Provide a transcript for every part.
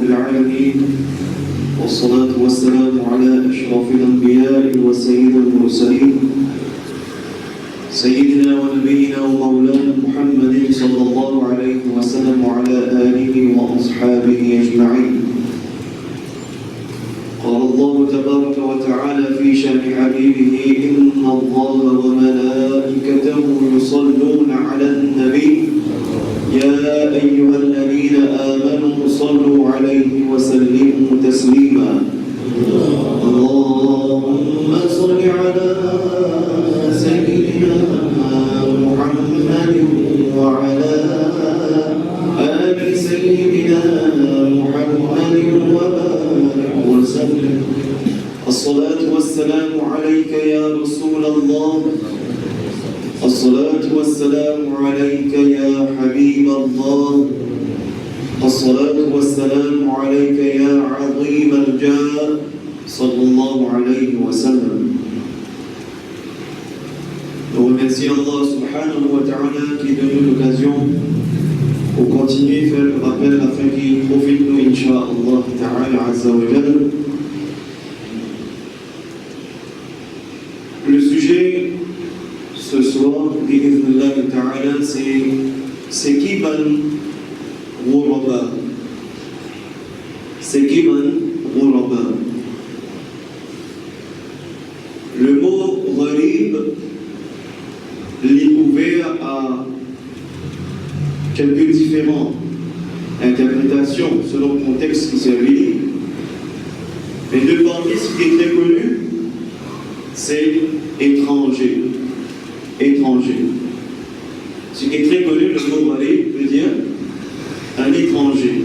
العالمين والصلاة والسلام على أشرف الأنبياء وسيد المرسلين سيدنا ونبينا ومولانا محمد صلى الله عليه وسلم وعلى آله وأصحابه أجمعين. قال الله تبارك وتعالى في شأن حبيبه: إن الله وملائكته يصلون على النبي يا أيها الذين آمنوا صلوا عليه وسلموا تسليما. اللهم صل على سيدنا محمد وعلى آل سيدنا محمد وبارك وسلم. الصلاة والسلام عليك يا رسول الله، الصلاة والسلام عليك يا حبيب الله، الصلاة والسلام عليك يا عظيم الجاه صلى الله عليه وسلم. Nous remercions Allah subhanahu wa ta'ala qui donne l'occasion pour continuer à faire le rappel afin qu'il profite nous, incha'Allah ta'ala azza wa jalla. Le sujet ce soir, bi'idhnillah ta'ala, c'est qui ban ghuraba. C'est qui ban ghuraba. Le mot gharib est ouvert à quelques différentes interprétations selon le contexte qui servit. Mais de parmi ce qui est très connu, c'est étranger. Étranger. Ce qui est très connu, le mot gharib veut dire un étranger.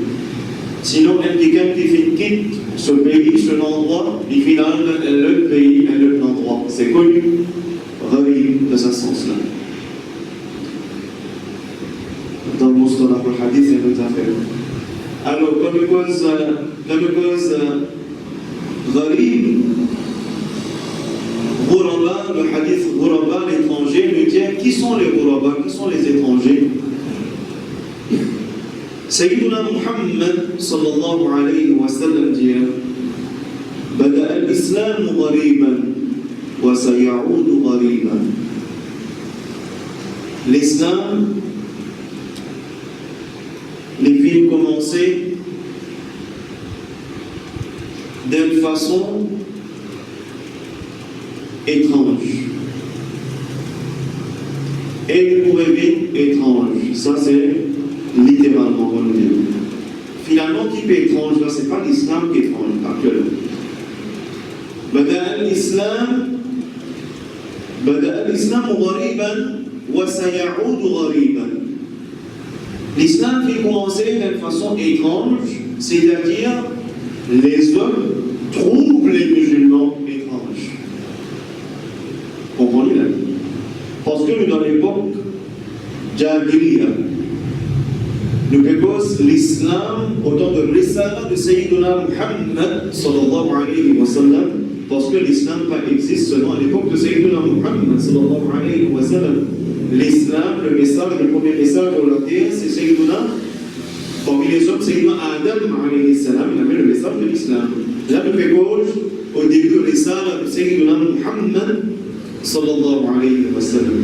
Sinon, quelqu'un qui quitte ce pays, ce endroit, il finit le pays et l'endroit. C'est connu. Gharib de ce sens-là. Dans le Mustalah al-Hadith, c'est notre affaire. Alors, comme cause gharib, ghuraba, le hadith ghuraba, l'étranger, nous dit qui sont les ghuraba, qui sont les étrangers. Sayyiduna Muhammad sallallahu alayhi wa sallam dit: Bada al-Islam ghariban wa sayaudu ghariban. L'islam, les villes commençaient d'une façon étrange. Et il pourrait vivre étrange. Ça, c'est littéralement, on le dit. Finalement, qui est étrange, là, c'est pas l'islam qui est étrange, actuellement. Bada al-Islam ghariban wa sayaudu ghariban. L'islam qui commençait d'une façon étrange, c'est-à-dire les hommes trouvent les musulmans étranges. Comprenez là? Parce que nous, dans l'époque Jahiliya, nous proposons l'islam autant de l'islam de Sayyiduna Muhammad sallallahu alayhi wa sallam, parce que l'islam existe seulement à l'époque de Sayyiduna Muhammad sallallahu alayhi wa sallam. L'islam, le message, le premier message pour la terre, c'est Sayyiduna. Parmi les autres, Sayyiduna Adam alayhi salam, il avait le message de l'islam. Là, nous proposons au début de l'islam de Sayyiduna Muhammad sallallahu alayhi wa sallam.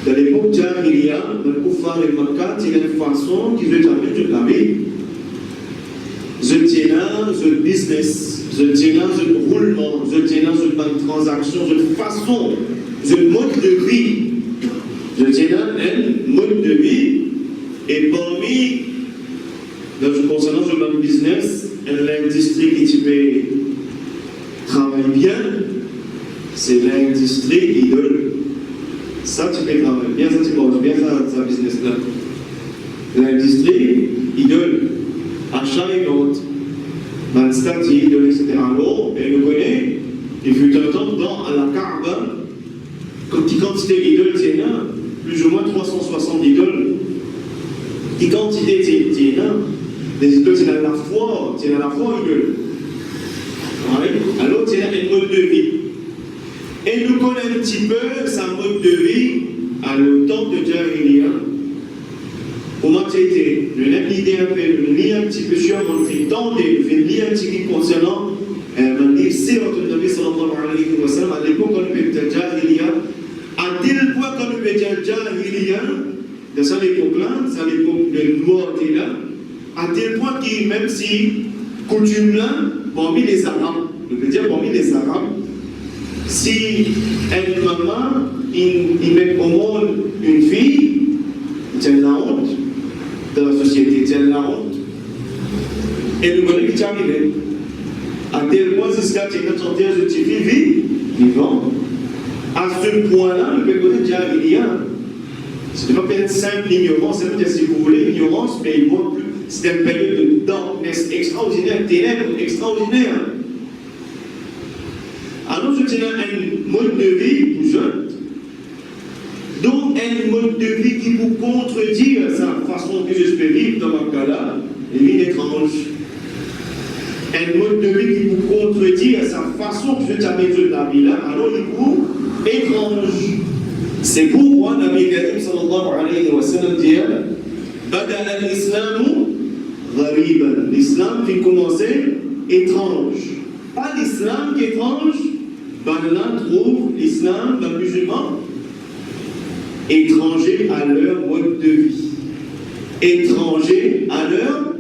Dans l'époque Jahiliya, le Kuffar et Makkah, il y a une façon qui veut amener de la vie. Je tiens là, je business, je tiens là, je roulement, je tiens là, je transaction, je façon, je mode de vie. Je tiens là un mode de vie. Et parmi, concernant le business, l'industrie qui peut travailler bien, c'est l'industrie idole. Ça, tu peux travailler bien, ça, tu manges bien, ça business-là. L'industrie idole, achat et vente, statut idole, etc. Alors, elle nous connaît, il fut un temps dans la Kaaba, quantité d'idole, c'est là, plus ou moins 360 idoles. Qui quantité c'est là, les idoles, c'est à la foi idole. Alors, c'est un mode de vie. Et nous connaissons un petit peu sa mode de vie à le temps de Jahiliya. Comment c'était nous avons l'idée de lire un petit peu sur mon temps, de lire un petit peu concernant le livre Sirat al-Nabi sallallahu alayhi wa sallam, à l'époque on peut dire Jahiliya, à tel point qu'on peut dire Jahiliya, de cette époque-là, c'est l'époque de loi qui est là, à tel point que même si coutume là, parmi les Arabes, on peut dire parmi les Arabes, si une maman, il met au monde une fille, c'est la honte de la société, c'est la honte. Et nous voulons qu'il arrive. À tel point, c'est ce qu'a dit notre santé, je suis vivant. À ce point-là, nous pouvons dire qu'il y a. Ce n'est pas peut-être simple l'ignorance, c'est peut-être si vous voulez l'ignorance, mais il voit plus. C'est une période de darkness extraordinaire, ténèbres extraordinaires. Alors, je tiens un mode de vie pour jeunes. Donc, un mode de vie qui vous contredit sa façon que je peux vivre dans ma cas-là, une vie étrange. Un mode de vie qui vous contredit sa façon que je t'amène de la vie là, alors il vous étrange. C'est pourquoi Nabi Karim sallallahu alayhi wa sallam dit Bada al-Islamu ghariban. L'islam fait commencer étrange. Pas l'islam qui est étrange, ben là trouve l'islam, le musulman, étranger à leur mode de vie, étranger à leur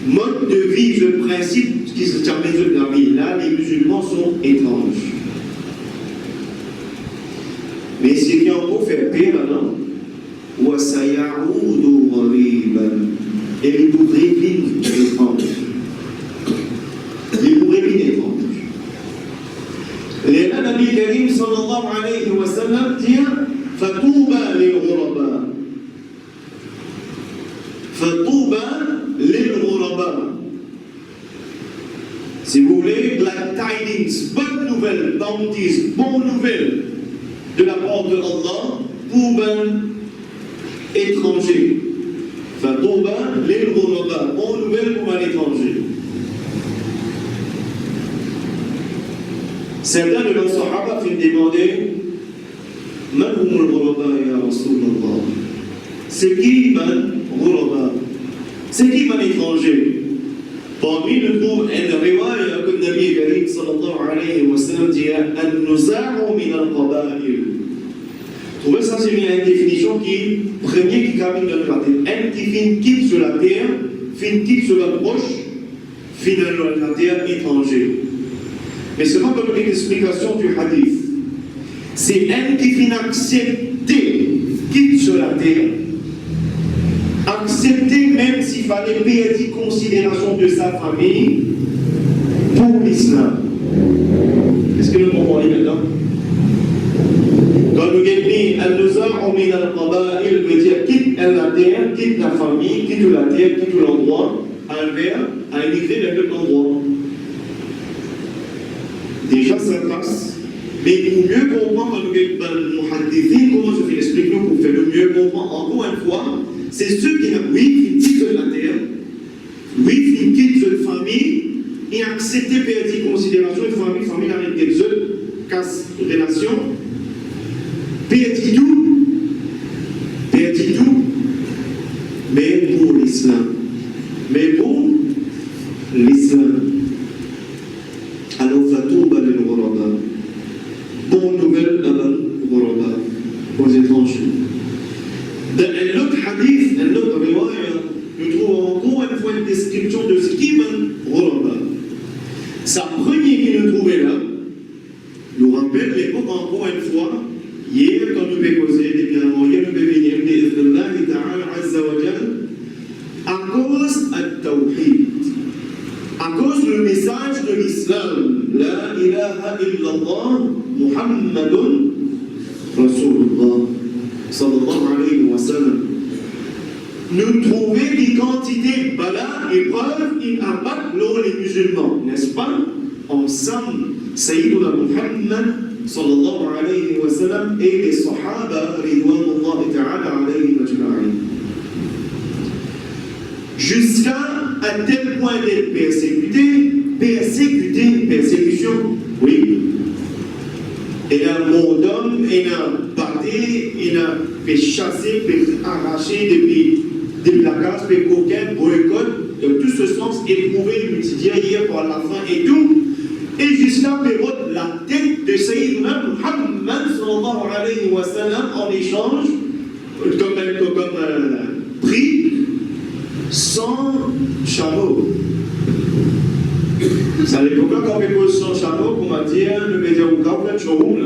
mode de vie, le principe qui se termine de la vie. Là, les musulmans sont étranges. Mais ce qui en peut faire pire, non? Et les pourraient vivre étranges. Les pourraient vivre étranges. لأن النبي الكريم صلى الله عليه وسلم dit فطوبى للغرباء فطوبى للغرباء. Si vous voulez, glad tidings, bonne nouvelle, bounties, bonne nouvelle de la part de Allah pour un étranger. فطوبى للغرباء, bonne nouvelle pour un étranger. Certains de nos sahaba finissent demander Man hum al-ghuraba ya Rasulallah? C'est qui man ghuraba? C'est qui man étranger? Parmi nous trouve une riwaya que le Nabi Karim sallallahu alayhi wa sallam dit An-nuza'u min al-qaba'il. Trouvez ça, c'est une définition qui, premier qui camine dans la tête. Un qui finit quitte sur la terre, finit quitte sur la roche, finit dans la terre étranger. Mais ce n'est pas comme une explication du hadith. C'est un qui finit accepter, quitte sur la terre, accepter même s'il fallait payer considération de sa famille pour l'islam. Est-ce que nous comprenons maintenant? Quand nous gagnons al-nuza'u min al-qaba'il, veut dire quitte la terre, quitte la famille, quitte la terre, quitte l'endroit, à émigrer vers l'autre endroit. Déjà, ça passe. Mais pour mieux comprendre, comment je fais l'expliquer pour faire le mieux comprendre, encore une fois, c'est ceux qui quittent la terre, qui quittent la famille, et acceptent perdre considération de famille avec des autres, casse relation, perdre tout, mais pour l'islam. Alors, Fatouba lil ghuraba. Bonne nouvelle à ghuraba, aux étrangers. Dans un autre hadith, un autre riwaya, nous trouvons encore une fois une description de ce qui est ghuraba. Sa première qui nous trouvait là, nous rappelle l'époque encore une fois, hier quand nous avons causé, hier nous avons venir, bi'idhnillahi ta'ala azza wa jal, à cause du tawhid. À cause du message de l'islam, La ilaha illallah Muhammadun Rasulullah sallallahu alayhi wa sallam. Nous trouvons des quantités de bala, épreuves, ils abattent les musulmans, n'est-ce pas? Ensemble, Sayyiduna Muhammad sallallahu alayhi wa sallam et les sahaba ridwanullahi ta'ala alayhi wa ajma'in. Jusqu'à un tel point d'être persécution, oui. Il a mort d'homme, il a battu, il a fait chasser, fait arracher depuis déplacage, mais aucun boycott, de tout ce sens éprouvé, multidier, hier pour la fin et tout. Et jusqu'à période la tête de Sayyidina Muhammad sallallahu alayhi wa sallam en échange, comme prix, 100 chameaux. C'est à l'époque quand on pose 100 chameaux, on va dire, le média ou quand on a un showroom,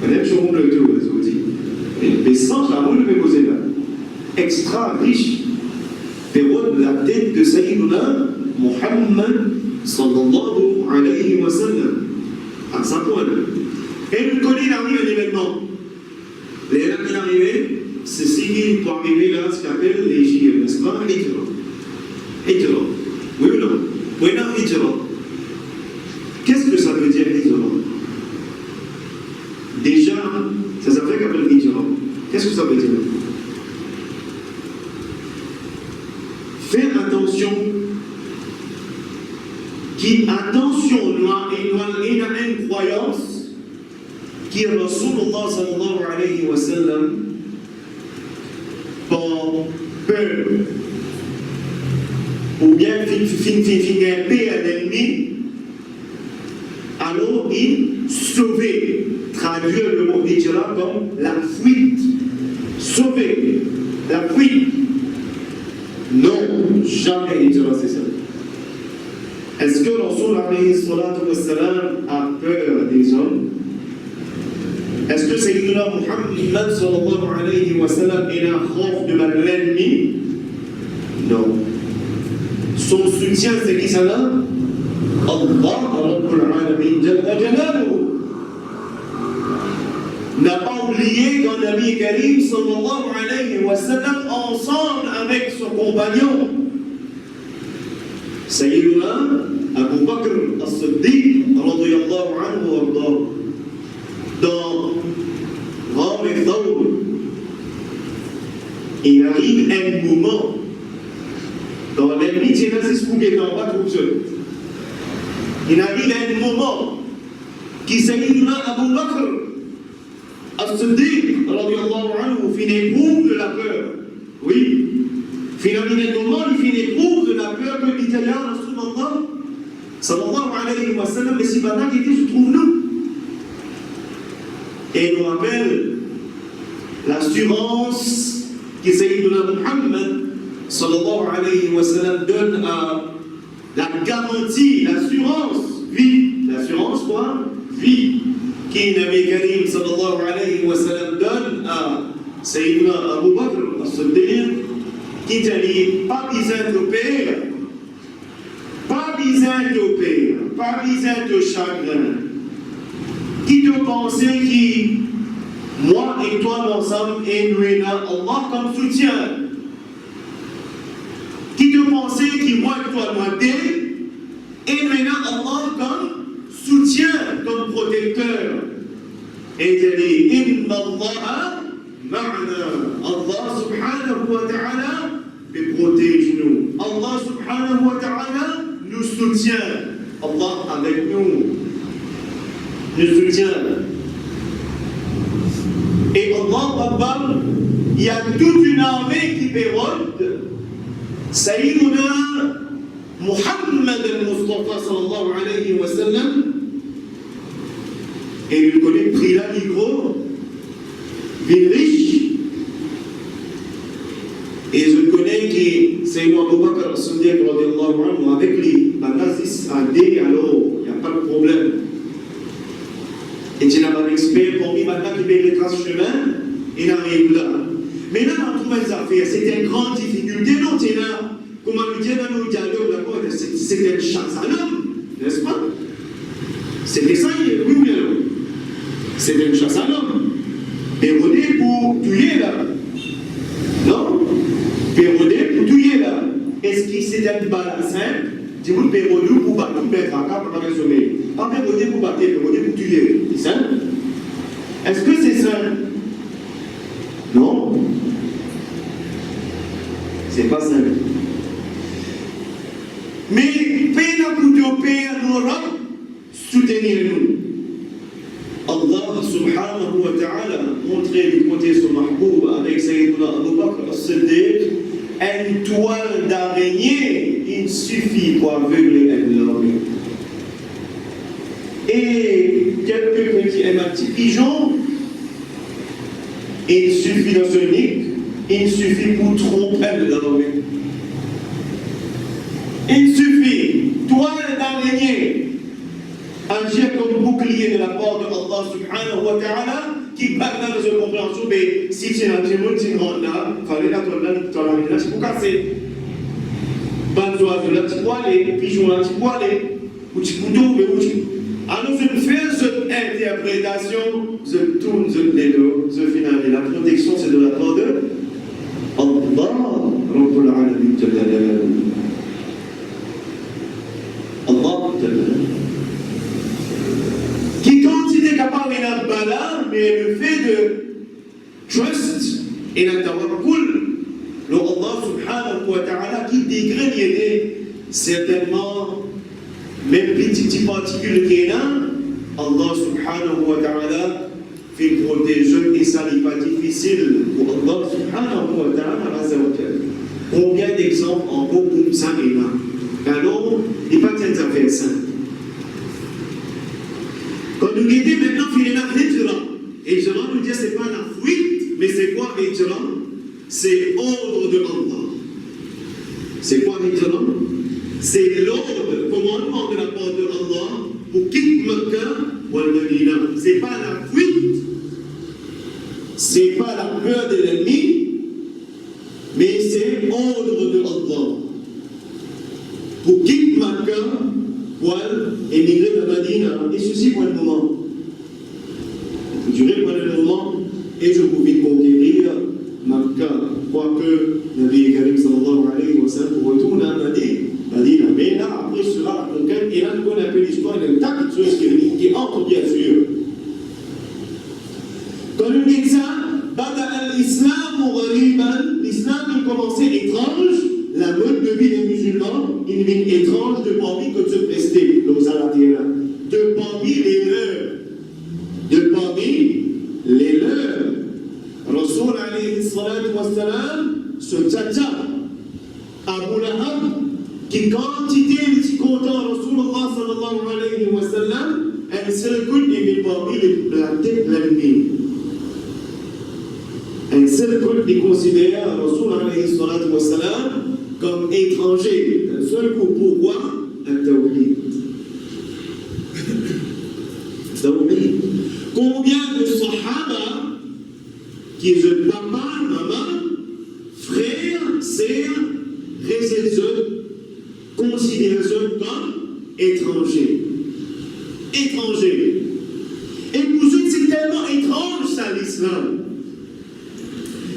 on a un showroom le tout, je vous dis. Mais 100 chameaux, le peut poser là. Extra riche. Période la tête de Sayyidina Muhammad sallallahu alayhi wa sallam. À ça point. Et nous connaissons, il arrive un événement. Les événements qui arrivent, c'est ce qui pour arriver là, ce qu'on appelle les Hijra, n'est-ce pas? Hijra. Oui ou non? Oui, non, Hijra. Qu'est-ce que ça veut dire Hijra? Déjà, ça s'appelle qu'appelle Hijra. Qu'est-ce que ça veut dire? Fais attention. Attention, il y a une croyance qui est Rasulullah sallallahu alayhi wa sallam par peur ou bien fin paix à l'ennemi, alors il sauver, traduire le mot hijra comme la fuite, sauver, la fuite. Non, jamais hijra c'est ça. Est-ce que Rasul alayhi salatu wa salam a peur des hommes? Est-ce que Sayyidina Muhammad sallallahu alayhi wa sallam est un khawf de l'ennemi? Non. Son soutien, c'est qui ça là? Allah, Rabbul Alamin, Jalla Jalaluhu. N'a pas oublié qu'un Nabi Karim sallallahu alayhi wa sallam, ensemble avec son compagnon, Sayyidina Abu Bakr as-Siddiq radiyallahu anhu wa arda, dans Ghar al-Thawr, il arrive un moment dans l'ennemi, c'est ce qu'on est en bas tout seul. Il arrive un moment qui Sayyidina Abu Bakr as-Siddiq radiyallahu anhu fait une éprouve de la peur. Oui. Finalement, il fait une éprouve de la peur que l'Italien, Rasulullah, sallallahu alayhi wa sallam, mais si maintenant qui se trouve nous. Et il nous rappelle l'assurance que Sayyidina Muhammad, sallallahu alayhi wa sallam, donne à la garantie, l'assurance, vie. L'assurance quoi? Vie. Qui Nabi Karim, sallallahu alayhi wa sallam, donne à Sayyidina Abu Bakr as-Siddiq, qui te dit, pas besoin de père, pas besoin de père, pas besoin de chagrin. Qui te pensait qui, moi et toi ensemble, et nous et là, Allah comme soutien. Qui te pensait qui, moi et toi, nous et nous et là, Allah comme soutien, comme protecteur. Et il dit, Inna Allah ma'ana. Allah subhanahu wa ta'ala protège-nous. Allah subhanahu wa ta'ala nous soutient. Allah avec nous nous soutient. Et Allah, il y a toute une armée qui pérode. Sayyiduna Muhammad al-Mustafa sallallahu alayhi wa sallam. Et il connaît pris la micro, ville riche. Et je connais que Sayyidina Abu Bakr as-Siddiq radiyallahu anhu avec les nazis à D, alors il n'y a pas de problème. Et tu n'as pas d'expert pour lui maintenant qui fait les traces chemin, il arrive là. Mais là, dans toutes les affaires, c'était une grande difficulté. Non, tu es là, comment nous dire dans nos dialogues, d'abord, c'était une chasse à l'homme, n'est-ce pas? C'était ça, oui ou bien non? C'était une chasse à l'homme. Pérodé pour tuer là. Non? Pérodé pour tuer là. Est-ce que c'était une balle simple? Dis-vous pérodé pour battre, pour mettre à cap pour sommeil. Pas pérodé pour battre, pérodé pour tuer. C'est simple? Est-ce que c'est simple? Non? C'est pas simple. Mais paix la couteau, paix à nos rangs, soutenir-nous. Allah subhanahu wa ta'ala montrait du côté son mahboub avec Sayyidina Abu Bakr as-Siddiq une toile d'araignée, il suffit pour aveugler un homme. Et quelqu'un qui aime un petit pigeon, il suffit dans ce nid, il suffit pour tromper l'homme. Il suffit, toile d'araignée, agir comme bouclier de la part de Allah subhanahu wa ta'ala, qui parle dans cette compréhension, mais si tu es un petit monde, tu rentres là, il fallait la toile là, tu peux casser. Pas de oiseau là, tu peux aller, pigeon là, tu peux aller, ou tu peux tomber, ou tu peux. Alors, je fais cette interprétation, je tourne les dos, je finis. La protection, c'est de la part de Allah, Rabbul Alamin, Allah, qui continue capable de bala, mais le fait de trust et de tawakkul, le Allah subhanahu wa ta'ala qui dégrade certainement. Même petite particule qui est là, Allah subhanahu wa ta'ala fait protéger et ça n'est pas difficile pour Allah subhanahu wa ta'ala. Combien d'exemples en gros comme ça est là? Alors, il n'y a pas de affaires simples. Quand nous guettons maintenant, il y a un hijra. Hijra, nous dit, ce n'est pas la fuite, mais c'est quoi hijra? C'est ordre de Allah. C'est quoi hijra? C'est l'ordre, le commandement de la part de Allah pour quitter Mecca ou Al-Madina. Ce n'est pas la fuite, ce n'est pas la peur de l'ennemi, mais c'est l'ordre de Allah. Pour quitter Mecca ou émigrer de Madina. Et ceci pour le moment. Je dirais pour le moment, et je pouvais conquérir Mecca, quoique Nabi Karim sallallahu alayhi wa sallam retourne à Madina. Mais là, après sera la conquête, et là, nous connaissons un peu l'histoire d'un tas de choses qui entrent bien sûr. Quand nous dit ça, l'islam a commencé étrange, la mode de vie des musulmans, une vie étrange de parmi que se prester, de parmi les leurs. De parmi les leurs. Rasoul alayhi salatu wa salam, ce tcha-tcha, Abu Lahab, qui quantité de petits contents Rasulullah sallallahu alayhi wa sallam, elle seule goutte est parmi la tête de l'ennemi. Elle seule goutte est considérée Rasulullah alayhi wa sallam comme étranger. Un seul coup, pourquoi? Un tawhid. Combien de sahaba qui est de papa, maman, frère, sœur, considèrent comme étrangers. Étrangers. Et pour eux, c'est tellement étrange ça l'islam.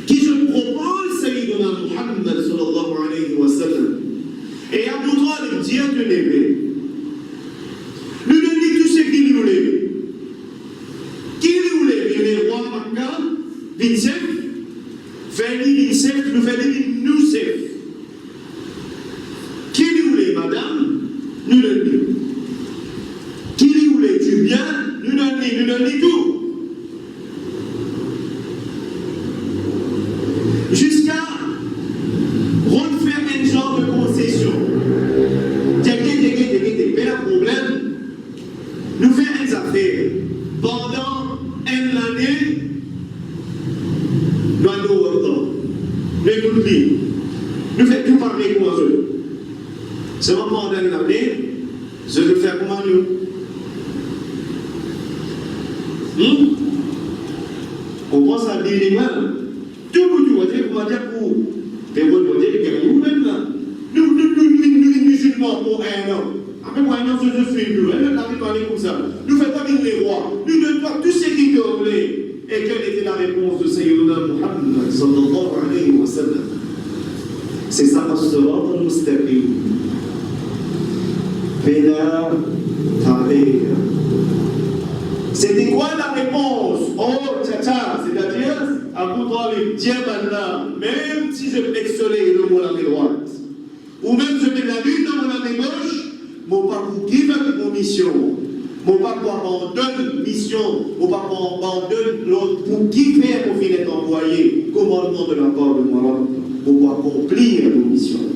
Qui je propose, Sayyidina Muhammad sallallahu alayhi wa sallam. Et à vous droit de dire de l'aimer. Nous ne dit tout ce qu'il nous l'aime. Qui nous l'aime? Les rois Makkah, Vincef, Feli Vincef, nous Feli nous Sef. Qui nous l'aime, madame? Nous le dit. Qui nous l'aime du bien? Nous le dit tout. Jusqu'à refaire un genre de concession. Mais le problème, nous faisons des affaires. Pendant une année, nous avons autant. Mais écoutez, nous faisons tout parler comme eux. Seulement pendant une année, je veux faire comment nous. On pense à dire les mains. Tout on va dire pour mais on va dire que nous-mêmes là, nous musulmans pour un an. Après pour un an, je suis nous. Elle n'a pas parlé comme ça. Nous ne faisons pas venir les rois. Nous ne pas tout ce qui te voulait. Et quelle était la réponse de Sayyidina Muhammad sallallahu alayhi wa sallam? C'est ça, as-sirat al-mustaqim. Fena tabi'a. C'était quoi la réponse? Oh, tcha-tcha, c'est-à-dire, à Abu Talib, tiens maintenant, même si je fais soleil de mon main droite, ou même je mets la lune dans mon main gauche, mon papa vous give avec mon mission. Mon papa abandonne mission, mon papa abandonne l'autre pour qui faire pour finir envoyé, commandement de la part de moi. pour accomplir nos missions.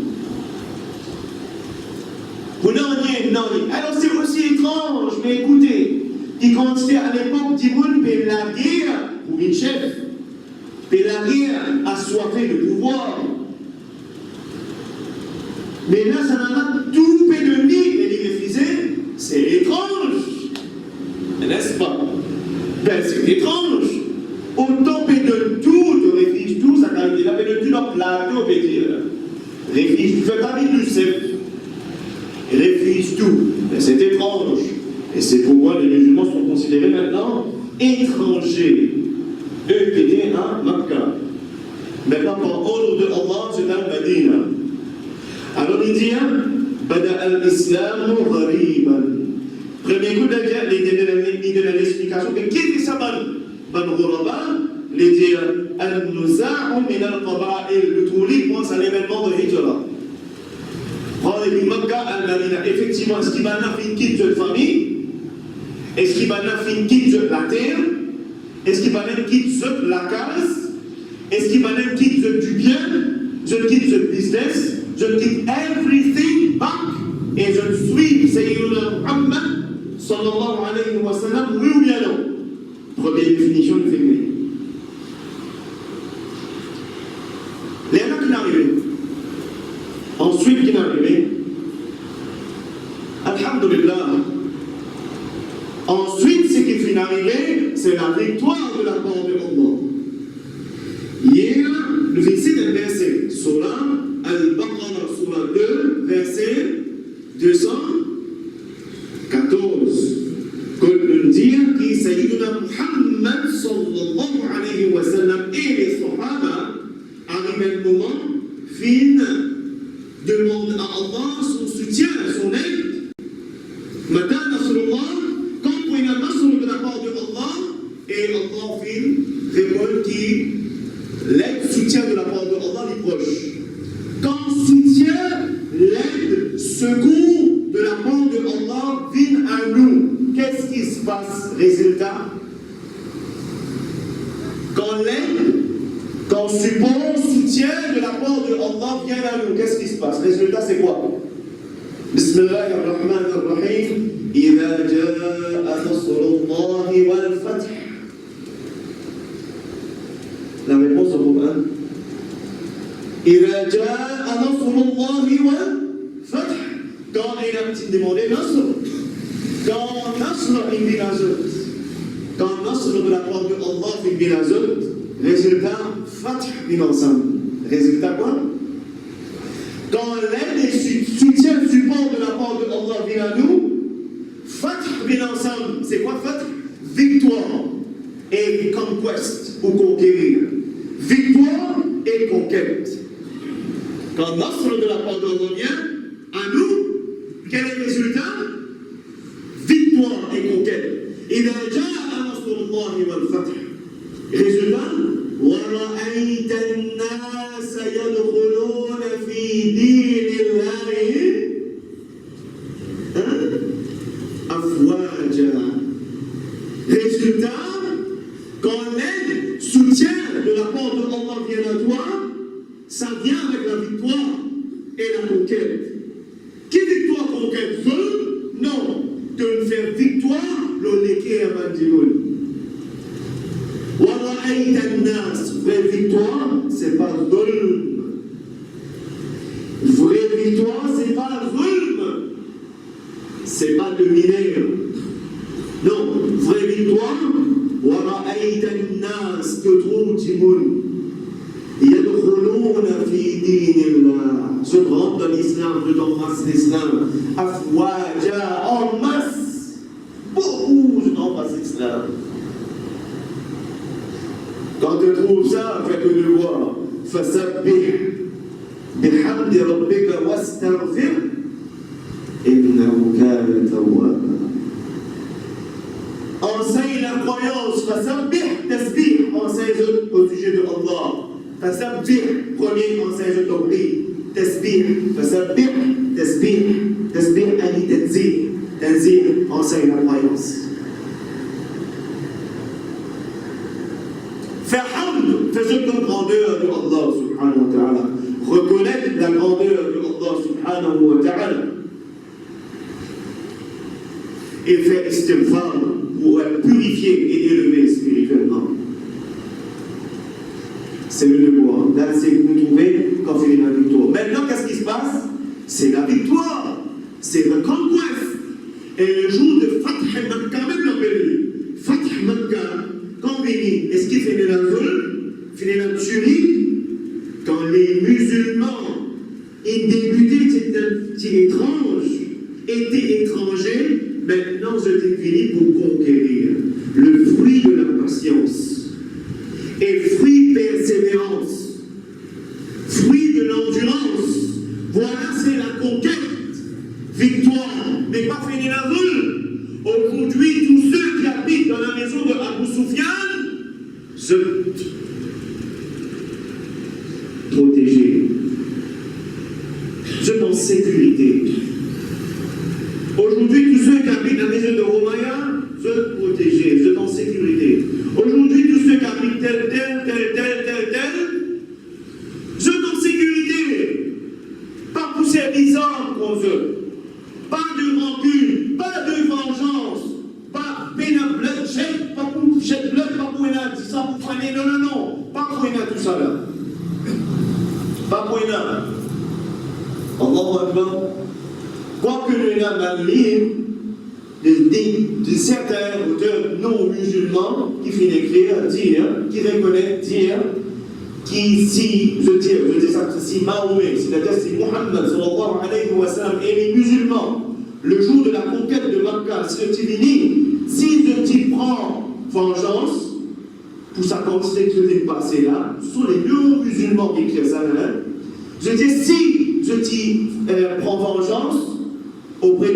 Vous n'en non. Alors c'est aussi étrange, mais écoutez, qui consistait à l'époque d'Imoun, mais la guerre pour une chef, mais la guerre assoiffée de pouvoir. Mais là, ça n'a pas tout fait de nid et il refusait. C'est étrange, n'est-ce pas? Ben, c'est étrange. Autant de tout, de réfugié, tout, ça n'a été là, de tout dans plateau, on peut dire. Réfugié, tu fais partie du CEP. Réfugié, tout. Mais c'est étrange. Et c'est pourquoi les musulmans sont considérés maintenant étrangers. Eux qui étaient à Makkah. Maintenant, par ordre de Allah, c'est à Medina. Alors il dit, Bada al-Islam ghariban. Premier coup de l'explication, mais qui était ça, Ban Ghuraba, il dit, al-Nuza'u min al-Qaba'il. Le Trouli pense à l'événement de Hijra. Rendez-vous Makkah al-Madina. Effectivement, est-ce qu'il va faire une quitte de famille? Est-ce qu'il va faire une quitte de la terre? Est-ce qu'il va faire une quitte de la case? Est-ce qu'il va faire une quitte du bien? Je quitte le business? Je quitte everything back et je suis Sayyidina Muhammad sallallahu alayhi wa sallam, oui ou bien non? Première définition du féminin. Les gens qui sont arrivés. Ensuite, qui sont arrivés. Alhamdulillah. Ensuite, ce qui est arrivé, c'est la victoire de la part de Allah. Hier, nous ici un verset, Surah Al-Baqarah, Surah 2, verset 214. Comme nous dire que Sayyidina Muhammad sallallahu alayhi wa sallam et les Sahaba arrivent un moment, fin, demandent à Allah son soutien, son aide. Mata Nasrullah, quand pour une Nasr de la part de Allah, et Allah fin répond qui l'aide, soutien de la part de Allah est proche. Quand soutien, l'aide, secours de la part de Allah vient à nous, qu'est-ce qui se passe? Résultat, quand l'aide, quand support, soutien de la part de Allah vient à nous, qu'est-ce qui se passe? Résultat, c'est quoi? Bismillahirrahmanirrahim. إذا جاء نصر الله والفتح. La réponse au Coran. إذا جاء نصر الله والفتح. Quand il a demandé Nasr. Quand Nasr in binazut. Quand Nasr de la part de Allah in binazut. Résultat, Fath bin ensemble. Résultat quoi? Quand l'aide et soutien, support de la part de Allah vient à nous, Fath bin ensemble. C'est quoi Fath? Victoire et conquest ou conquérir. Victoire et conquête. Quand Nasr de la part de Allah vient à nous, quel est le résultat? Victoire et conquête. إذا جاء نصر الله والفتح. Résultat, وَرَأَيْتَ النَّاسَ يَدْخُلُونَ فِي دِينِ اللَّهِ أَفْوَاجًا. Résultat, quand l'aide, soutien de la part de Allah vient à toi, ça vient avec la victoire et la conquête. Qui victoire, conquête? Non. De faire victoire, le léqué à Mandimoul. وَرَأَيْتَ النَّاسَ. Vraie victoire, c'est pas zulm. Vraie victoire, c'est pas zulm. C'est pas dominer. Non, vraie victoire, وَرَأَيْتَ النَّاسَ. Que trouve Timoun? يَدْخُلُونَ فِي دِينِ اللَّهِ. Je rentre dans l'islam, je t'embrasse l'islam. Afwaja, en masse. Beaucoup, je t'embrasse l'islam. Quand tu trouves ça, fais que de voir. فَسَبِّحْ بِحَمْدِ رَبِّكَ وَاسْتَغْفِرْ إِنَّهُ كَانَ تَوَّابًا. Enseigne la croyance. فَسَبِّحْ tasbih. Enseigne au sujet de Allah. فَسَبِّحْ premier enseigne de tawhid. Tasbih. فَسَبِّحْ tasbih. Tasbih ani tanzih. Tanzih enseigne la croyance. Faire hamd, faisant grandeur de Allah subhanahu wa ta'ala. Reconnaître la grandeur de Allah subhanahu wa ta'ala. Et faire istighfar pour être purifié et élevé spirituellement. C'est le devoir. Là, c'est que vous trouvez quand vous faites la victoire. Maintenant, qu'est-ce qui se passe? C'est la victoire. C'est le conquest. Et le jour de Fath Makkah, même l'appelé Fath Makkah, quand on dit, est-ce qu'il fait la zone, fait la tuerie, quand les musulmans étaient étrangers, maintenant je t'ai fini pour conquérir. Le fruit de la patience et fruit de persévérance, fruit de l'endurance. Voilà, c'est la conquête. Victoire n'est pas fini la zone. Aujourd'hui, tous ceux qui habitent dans la maison de Abu Sufyan se protégés, sont en sécurité. Aujourd'hui, tous ceux qui habitent dans la maison de Romaya se protégés, sont en sécurité. Aujourd'hui, tous ceux qui habitent tel, sont en sécurité. Pas pour serviteurs contre eux. Pas de rancune, pas de vengeance, pas de bloodshed, pas pour shed blood, pas pour une ça pour freiner, non, pas pour une tout ça là. Pas pour une Allahu Akbar. Quoique nous avons dans le livre de certains auteurs non musulmans qui finissent d'écrire, dire, qui reconnaissent, dire, qui, si Mahomet, c'est-à-dire si Muhammad sallallahu alayhi wa sallam et les musulmans, le jour de la conquête de Makkah, si je prends vengeance pour sa quantité que je passé là, ce sont les non-musulmans qui écrivent ça là. Je dis, si je prends vengeance auprès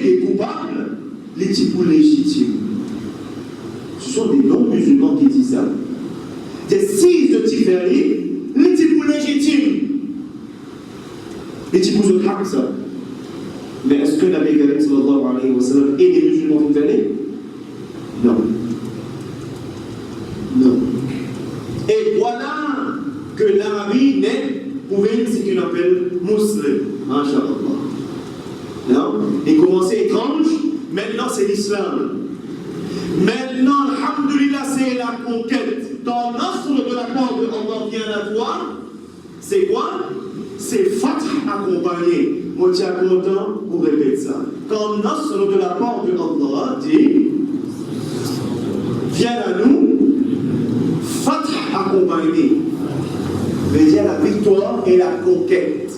des coupables, les types légitimes. Ce sont des non-musulmans qui disent ça. C'est si je t'y fais aller, les types légitimes. Les types de haq ça. Mais est-ce que Nabi Karim sallallahu alayhi wa sallam et les musulmans qui font aller? Non. Non. Et voilà que l'Arabie naît pour venir ce qu'on appelle musulman. Masha'Allah. Non? Il commençait étrange, maintenant c'est l'islam. Maintenant, alhamdulillah, c'est la conquête. Quand l'offre de la part de Allah vient à toi, c'est quoi? C'est Fath accompagné. Moi, tu es content pour répéter ça. Quand l'offre de la part de Allah dit, viens à nous, Fath accompagné. Mais il y a la victoire et la conquête.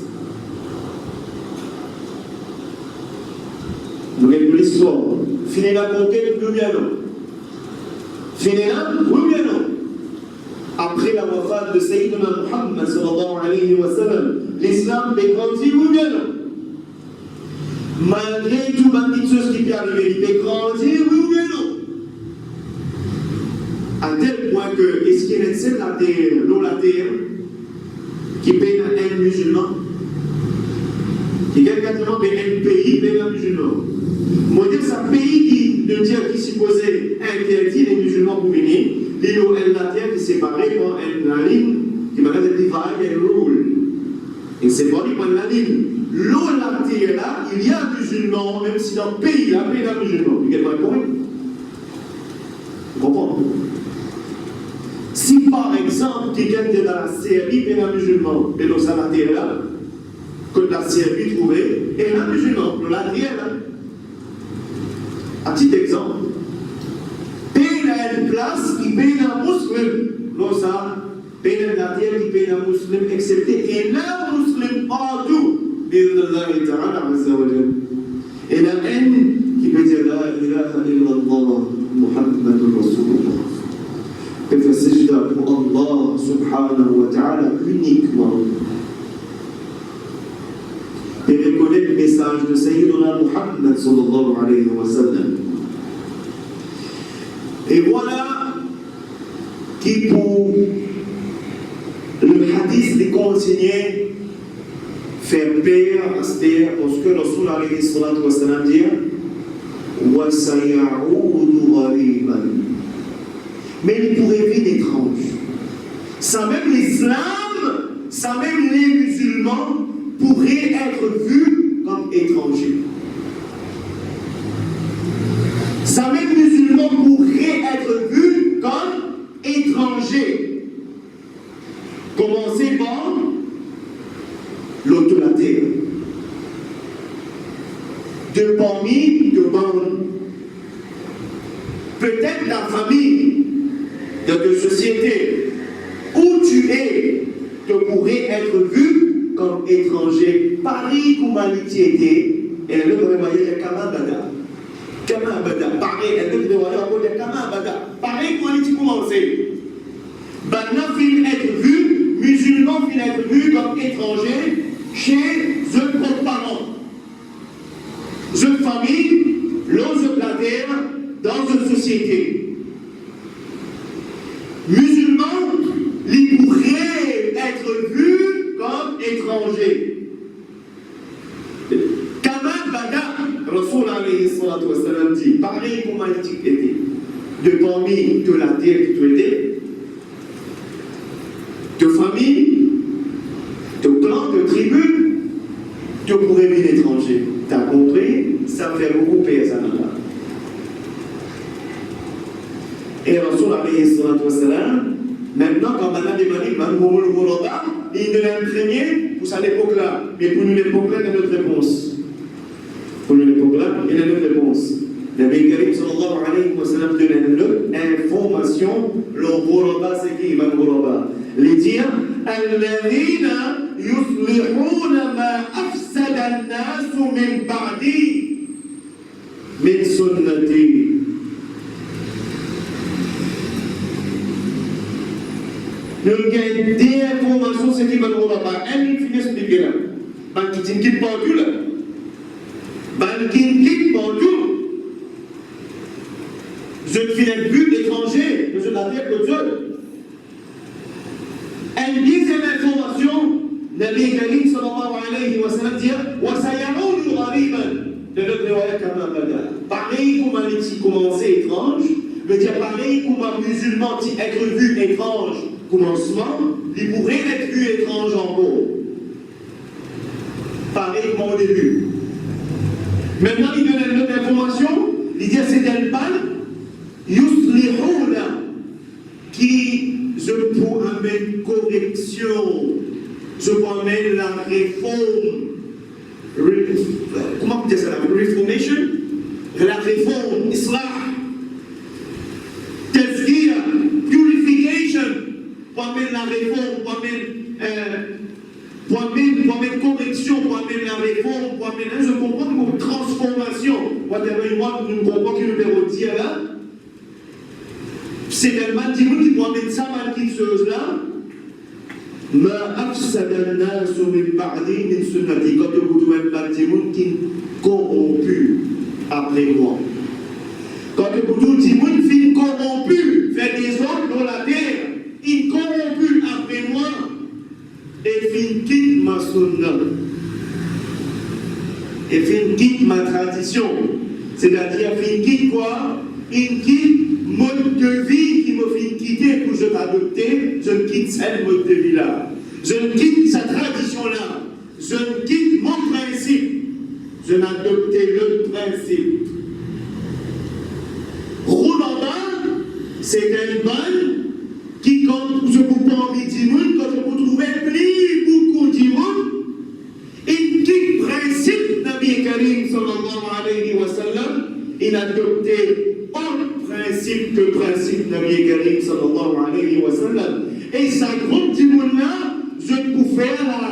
Nous regardons l'histoire. Finir la conquête, oui bien non. Finir là, oui bien non. Après la wafat de Sayyidina Muhammad sallallahu alayhi wa sallam, l'islam est grandi, oui bien non. Malgré tout petites choses qui peuvent arriver, il est grandi, oui bien non. À tel point que, est-ce qu'il y a une la terre, l'eau la terre, qui paye un musulman, qui est quasiment un pays paye un musulman. Moi, dire c'est un pays qui supposait interdit les musulmans pour venir, l'îlot et la terre qui séparée par une ligne qui va être divide and rule. Et c'est pas par la ligne. L'eau et la terre là, il y a un musulman, même si dans le pays là, il y a un musulman. Vous avez compris? Vous comprenez? Si par exemple, quelqu'un est dans la Serbie, il y a un musulman, et dans la terre là, que la Serbie trouvait, et un musulman, dans la terre là. Un petit exemple. Peine à une place qui peine un musulman. Non, ça, peine à la terre qui peine un musulman, excepté et un musulman partout. Et la haine qui peut dire la ilaha illallah Muhammadur Rasulullah. Et faire sajda pour Allah subhanahu wa ta'ala uniquement. Et reconnaître le message de Sayyidina Muhammad sallallahu alayhi wa sallam. Et voilà qui pour le hadith des consignés faire paix à Astir, parce que Rasul alayhi salatu wa sallam dit wa saya'udu ghariban. mais il pourrait vivre étrange. Ça même l'islam, ça même les musulmans pourraient être vus comme étrangers. Ça même les musulmans pourraient être vus comme étrangers. Commencez par l'autorité. De parmi de bandes. Peut-être la famille de ta société où tu es te pourrait être vu comme étranger. Paris comme était et le voyait Kamabada. Kamabada. Paris, elle le voyait Kamabada. Paris comme tu commençait. Maintenant, il être vu, musulman, il être vu comme étranger chez un propre-parent. Une famille, l'autre la terre, dans une société. Musulmans, ils pourraient être vus comme étrangers. Kama Bada, Rasul alayhi salatu wa salam dit, pareil comme il était, de parmi de la terre que tu étais, de famille, de clan, de tribu, tu pourrais vivre étranger. T'as compris? Ça fait beaucoup payer ça là. Et Rasul alayhi salatu wa salam, maintenant quand on a demandé il ne l'imprégné pour cette époque-là, mais pour nous l'époque-là, il y a notre réponse. Pour nous l'époque-là, il y a notre réponse. Le Nabi Karim sallallahu alayhi wa sallam donne l'information, le Ghuraba, c'est qui Imam Ghuraba? Les dire, الذين يصلحون ما أفسد الناس من بعدي من سنتي. Nous avons des informations, c'est qui va nous avoir. Elle finit expliquer là. Banquitin quitte pas tout là. Banquitin quitte pas tout. Je ne finis but étranger, je ne l'avais que Dieu. Elle dit cette information, Nabi Karim sallallahu alayhi wa sallam dit wa sayaroun ghariban. De notre riwaya kama bada. Pareil comme un petit commencé étrange, veut dire pareil comme un musulman qui être vu étrange. Commencement, il pourrait être vu étrange en haut. Pareil comme au début. Maintenant, il donne une autre information. Il dit c'est un ban, yuslihouna, qui je peux amener correction, je peux amener la réforme. Comment vous dites ça? Reformation? La réforme, islam. Tazkiyah, purification. Pour amener la réforme, pour amener correction, pour amener la réforme, pour amener, je comprends comme transformation. Whatever you want, nous comprenons que le numéro 10 là, c'est tellement de gens qui pour amener ça, mal quelque chose là. Ma afsadana min ba'di min sunnati. Quand vous trouvez pas de gens qui corrompus après moi. Quand vous trouvez des gens qui corrompus, faire des hommes dans la terre. Il corrompu après moi et fin quitte ma sunna et fin quitte ma tradition, c'est-à-dire fin quitte quoi? Il quitte mode de vie qui me fait quitter pour je t'adopter, je ne quitte cette mode de vie là, je ne quitte sa tradition là, je ne quitte mon principe, je n'adopte le principe. Roulamba, c'est un ban qui, quand je vous parle du monde, quand je vous trouvez plus beaucoup du monde, il quitte le principe Nabi Karim sallallahu alayhi wa sallam, il a adopté autre principe que le principe Nabi Karim sallallahu alayhi wa sallam. Et ça groupe du monde là, je peux faire la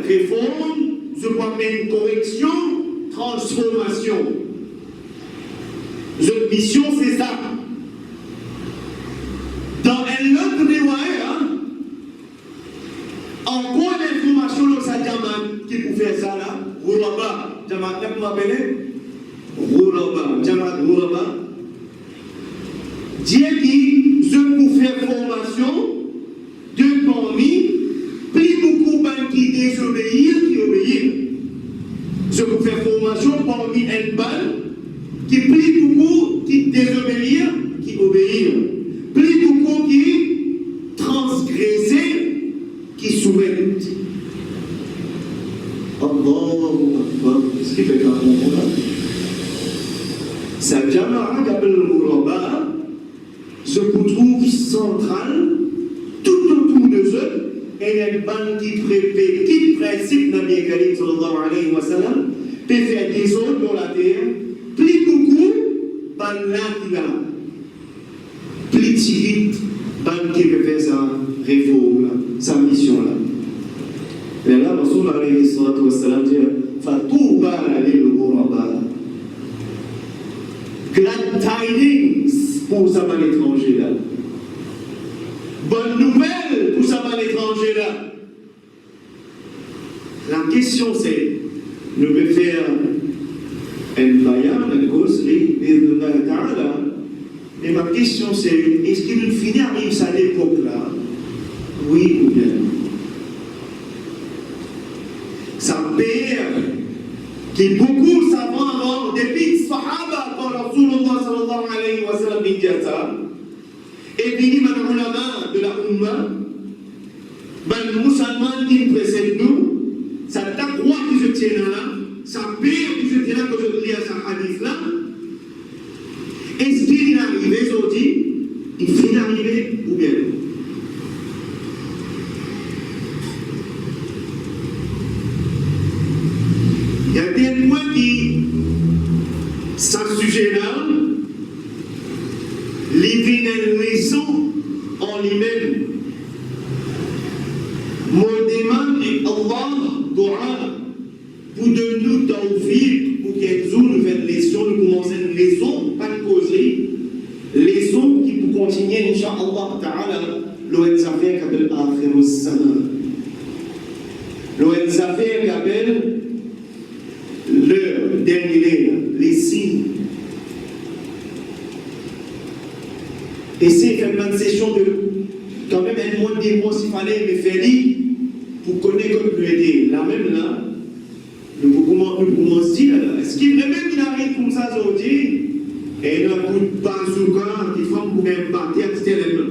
réforme, je peux mettre une correction, transformation. Notre mission, c'est ça. Dans un autre riwaya, encore l'information sur sa Jaman qui peut faire ça là, Ghuraba, Jaman, comment vous appelez? Ghuraba, Jaman Ghuraba. Dieu dit, je peux faire formation de parmi, plus beaucoup qui désobéir, qui obéir. Je peux faire formation parmi un ban qui plus beaucoup qui désobéir, qui obéir. Plus Sa Jama'a qu'appelle le Mouraba se trouve centrale tout autour de eux et les bandes qui préfèrent, qui principe Nabi Karim sallallahu alayhi wa sallam, peut faire des autres dans la terre, plus beaucoup, ban là qui là, plus vite, ban qui peut faire sa réforme, sa mission là. Et là, Rasul alayhi salatu wa sallam dit, Fatouba lil Mouraba. Glad tidings pour sa à l'étranger là. Bonne nouvelle pour sa à l'étranger là. La question c'est, nous devons faire un bayan, un causerie, mais ma question c'est, est-ce qu'il finit arrive à l'époque là? Oui ou bien? Sa père, qui beaucoup savants avant, depuis Sahaba, quand Rasulullah sallallahu alayhi wa sallam dit ça, et venu maintenant ulama de la Ummah, ben musulman qui précède nous, ça taqwa qui se tient là, sa peur qui se tient là, quand je lis ce hadith là, est-ce qu'il est arrivé aujourd'hui? Il finit d'arriver ou bien? Il y a des points qui, ce sujet-là, les une leçon en lui-même. Mon demande est Allah, Dua, pour de nous tawfiq, pour qu'elle nous fasse une leçon, nous commençons une leçon, pas de causerie, leçon qui peut continuer, Inch'Allah Ta'ala, l'ONSAF qui appelle Akhir Sana. L'ONSAF qui appelle le dernier, les signes. Et c'est une session de quand même un mois de mois s'il fallait me faire lire pour connaître comme nous aider. Là même là, nous pouvons se dire, est-ce qu'il vraiment qu'il arrive comme ça aujourd'hui et un coup de bazooka qui font pour un parti extérieur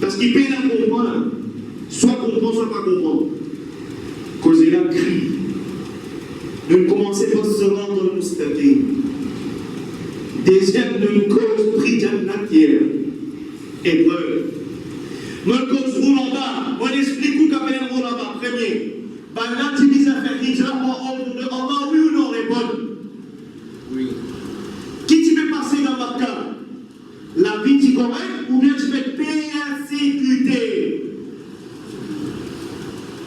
parce qu'il peut la comprendre, soit comprendre, soit pas comprendre. Causer la crie. Ne commencez pas à se rendre dans le mustaqim. Deuxième, ne cause prix de matière. Épreuve. Me cause roulamba. On explique où qu'appelle roulamba. Premier. Là, tu dis à faire hijra en ordre de Allah, oui ou non, réponds. Oui. Qui tu peux passer dans Makkah? La vie tu correcte ou bien tu peux persécuter?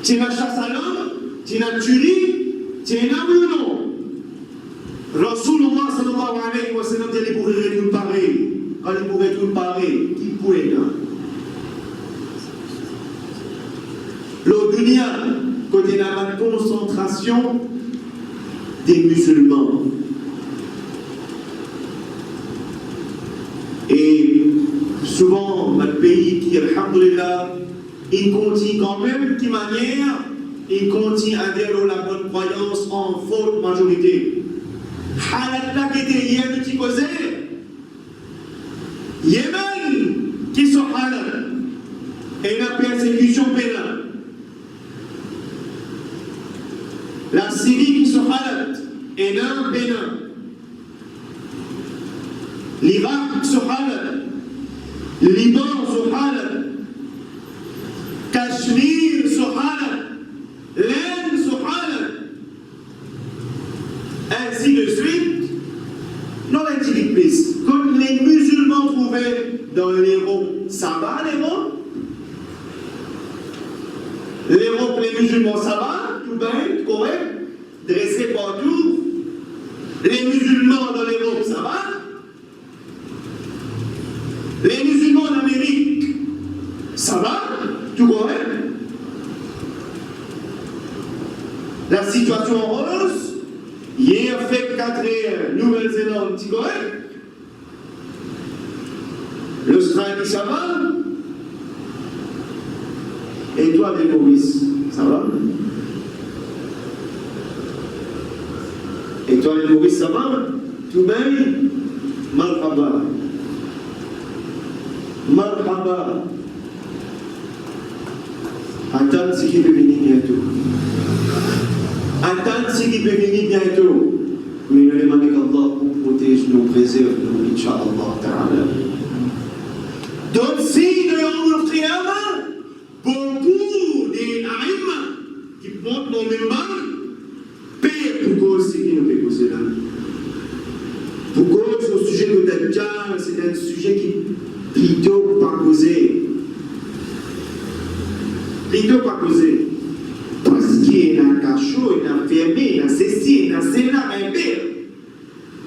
Tu n'as chasse à l'homme, tu n'as tuerie, tu n'as oui ou non? Rasulullah sallallahu alayhi wa sallam dit qu'il pourrait tout pareil. Quand il pourrait tout pareil, qui pourrait là? Le dunya, côté de la concentration des musulmans. Et souvent, notre pays qui, alhamdulillah, il continue quand même, de manière, il continue à dire la bonne croyance en forte majorité. Halatla qui était hier, qui causait, Yémen qui sont halal, et la persécution pénale. La Syrie qui sont halal, et la pénale. L'Irak qui sont halal, le Liban sont halal. Cachemire sont halal, l'Inde sont halal, ainsi de suite. Non, l'intelligence. Comme les musulmans trouvaient dans l'Iran, ça va l'Iran? L'Iran, les musulmans, ça va? Tout bien, correct? Dressé partout. Les musulmans dans l'Europe, ça va? Les musulmans en Amérique, ça va? Tout correct? La situation heureuse, hier fait 4 Nouvelle-Zélande, tu correct? L'Australie, ça va? Et toi, les Maurice, ça va? Et toi, les Maurice, ça va? Tout bien? Marhaba. Marhaba. Attends ce qui peut venir bientôt. Attendre ce qui peut venir bientôt. Mais nous demandons qu'Allah nous protège, nous préserve, nous, Inch'Allah ta'ala. Donc, si nous avons le Qiyamah, beaucoup des aïms qui montent dans le mal, paient pour cause ce qui nous fait causer là. Pour cause, au sujet de Dajjal, c'est un sujet qui plutôt pas causé. Plutôt pas causé. Parce qu'il est dans le cachot, il est enfermé, dans ceci, dans cela, un père.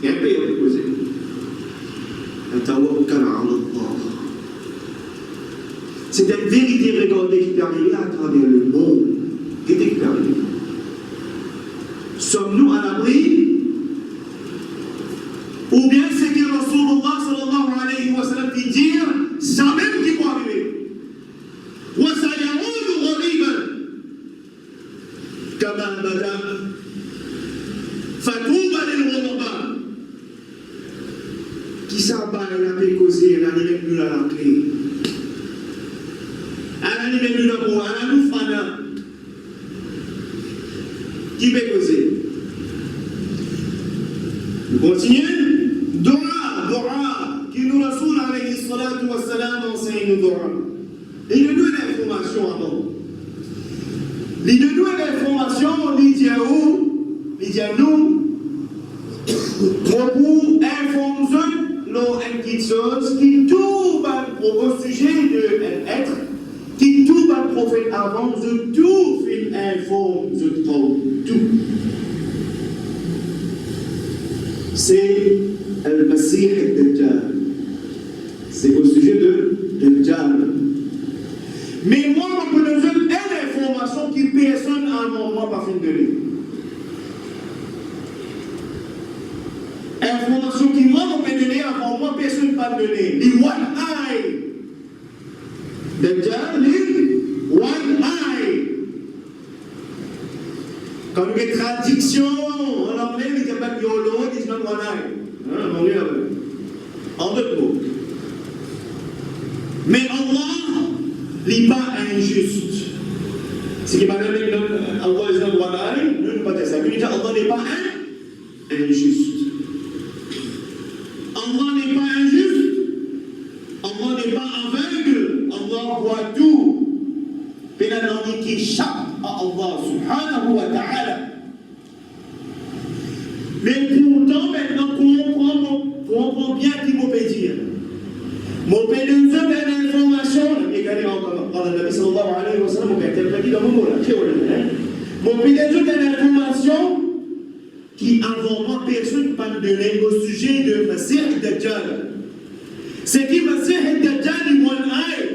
Il y a un père pour causer. C'est une vérité regardée qui peut arriver à travers le monde. Vérité qui peut arriver. Sommes-nous à l'abri? Ou bien c'est que Rasulullah sallallahu alayhi wa sallam dit dire, ça même qui peut arriver. وَسَيَعُودُ غَرِيبًا كَمَا بَدَأَ فَطُوبَى لِلْغُرَبَاءِ. Qui s'abat, elle a fait causer, elle a même plus la clé. Elle a même plus la boue, elle a nous fana. Qui peut causer? Nous continuons. Dua, qui nous Rasoul alayhi salatu wa salam enseigne le dua. Il nous donne l'information avant. Il nous donne l'information, il dit à où? Il dit à nous, pour informer une petite chose qui tout va au sujet de l'être, qui tout va prophète avant, de tout fait informe, de tout. C'est le Messie Dajjal. C'est au sujet de Dajjal. Mais moi, je peux donner une information qui personne avant moi pas fait donner. Information qui moi, je peux donner avant moi, personne pas donner. The one eye. Dajjal, one eye. Quand il y a traduction en anglais, il dit que your Lord is not one eye. En anglais, en deux mots. Mais Allah n'est pas injuste. Ce qui m'a donné Allah is not one eye, nous ne pas dire ça. Allah n'est pas injuste. Allah n'est pas injuste. Allah n'est pas aveugle. Allah voit tout. Pénal qui échappe à Allah subhanahu wa ta'ala. Mais pourtant, maintenant, comprend bien qui m'en peut dire. Mon père nous donne une information, quand le Nabi sallallahu alayhi wa sallam, mon père interprète dans mon mot là, mon père nous donne une information qui avant moi, personne ne peut donner au sujet de Masih Dajjal. C'est qui Masih Dajjal, il one eye.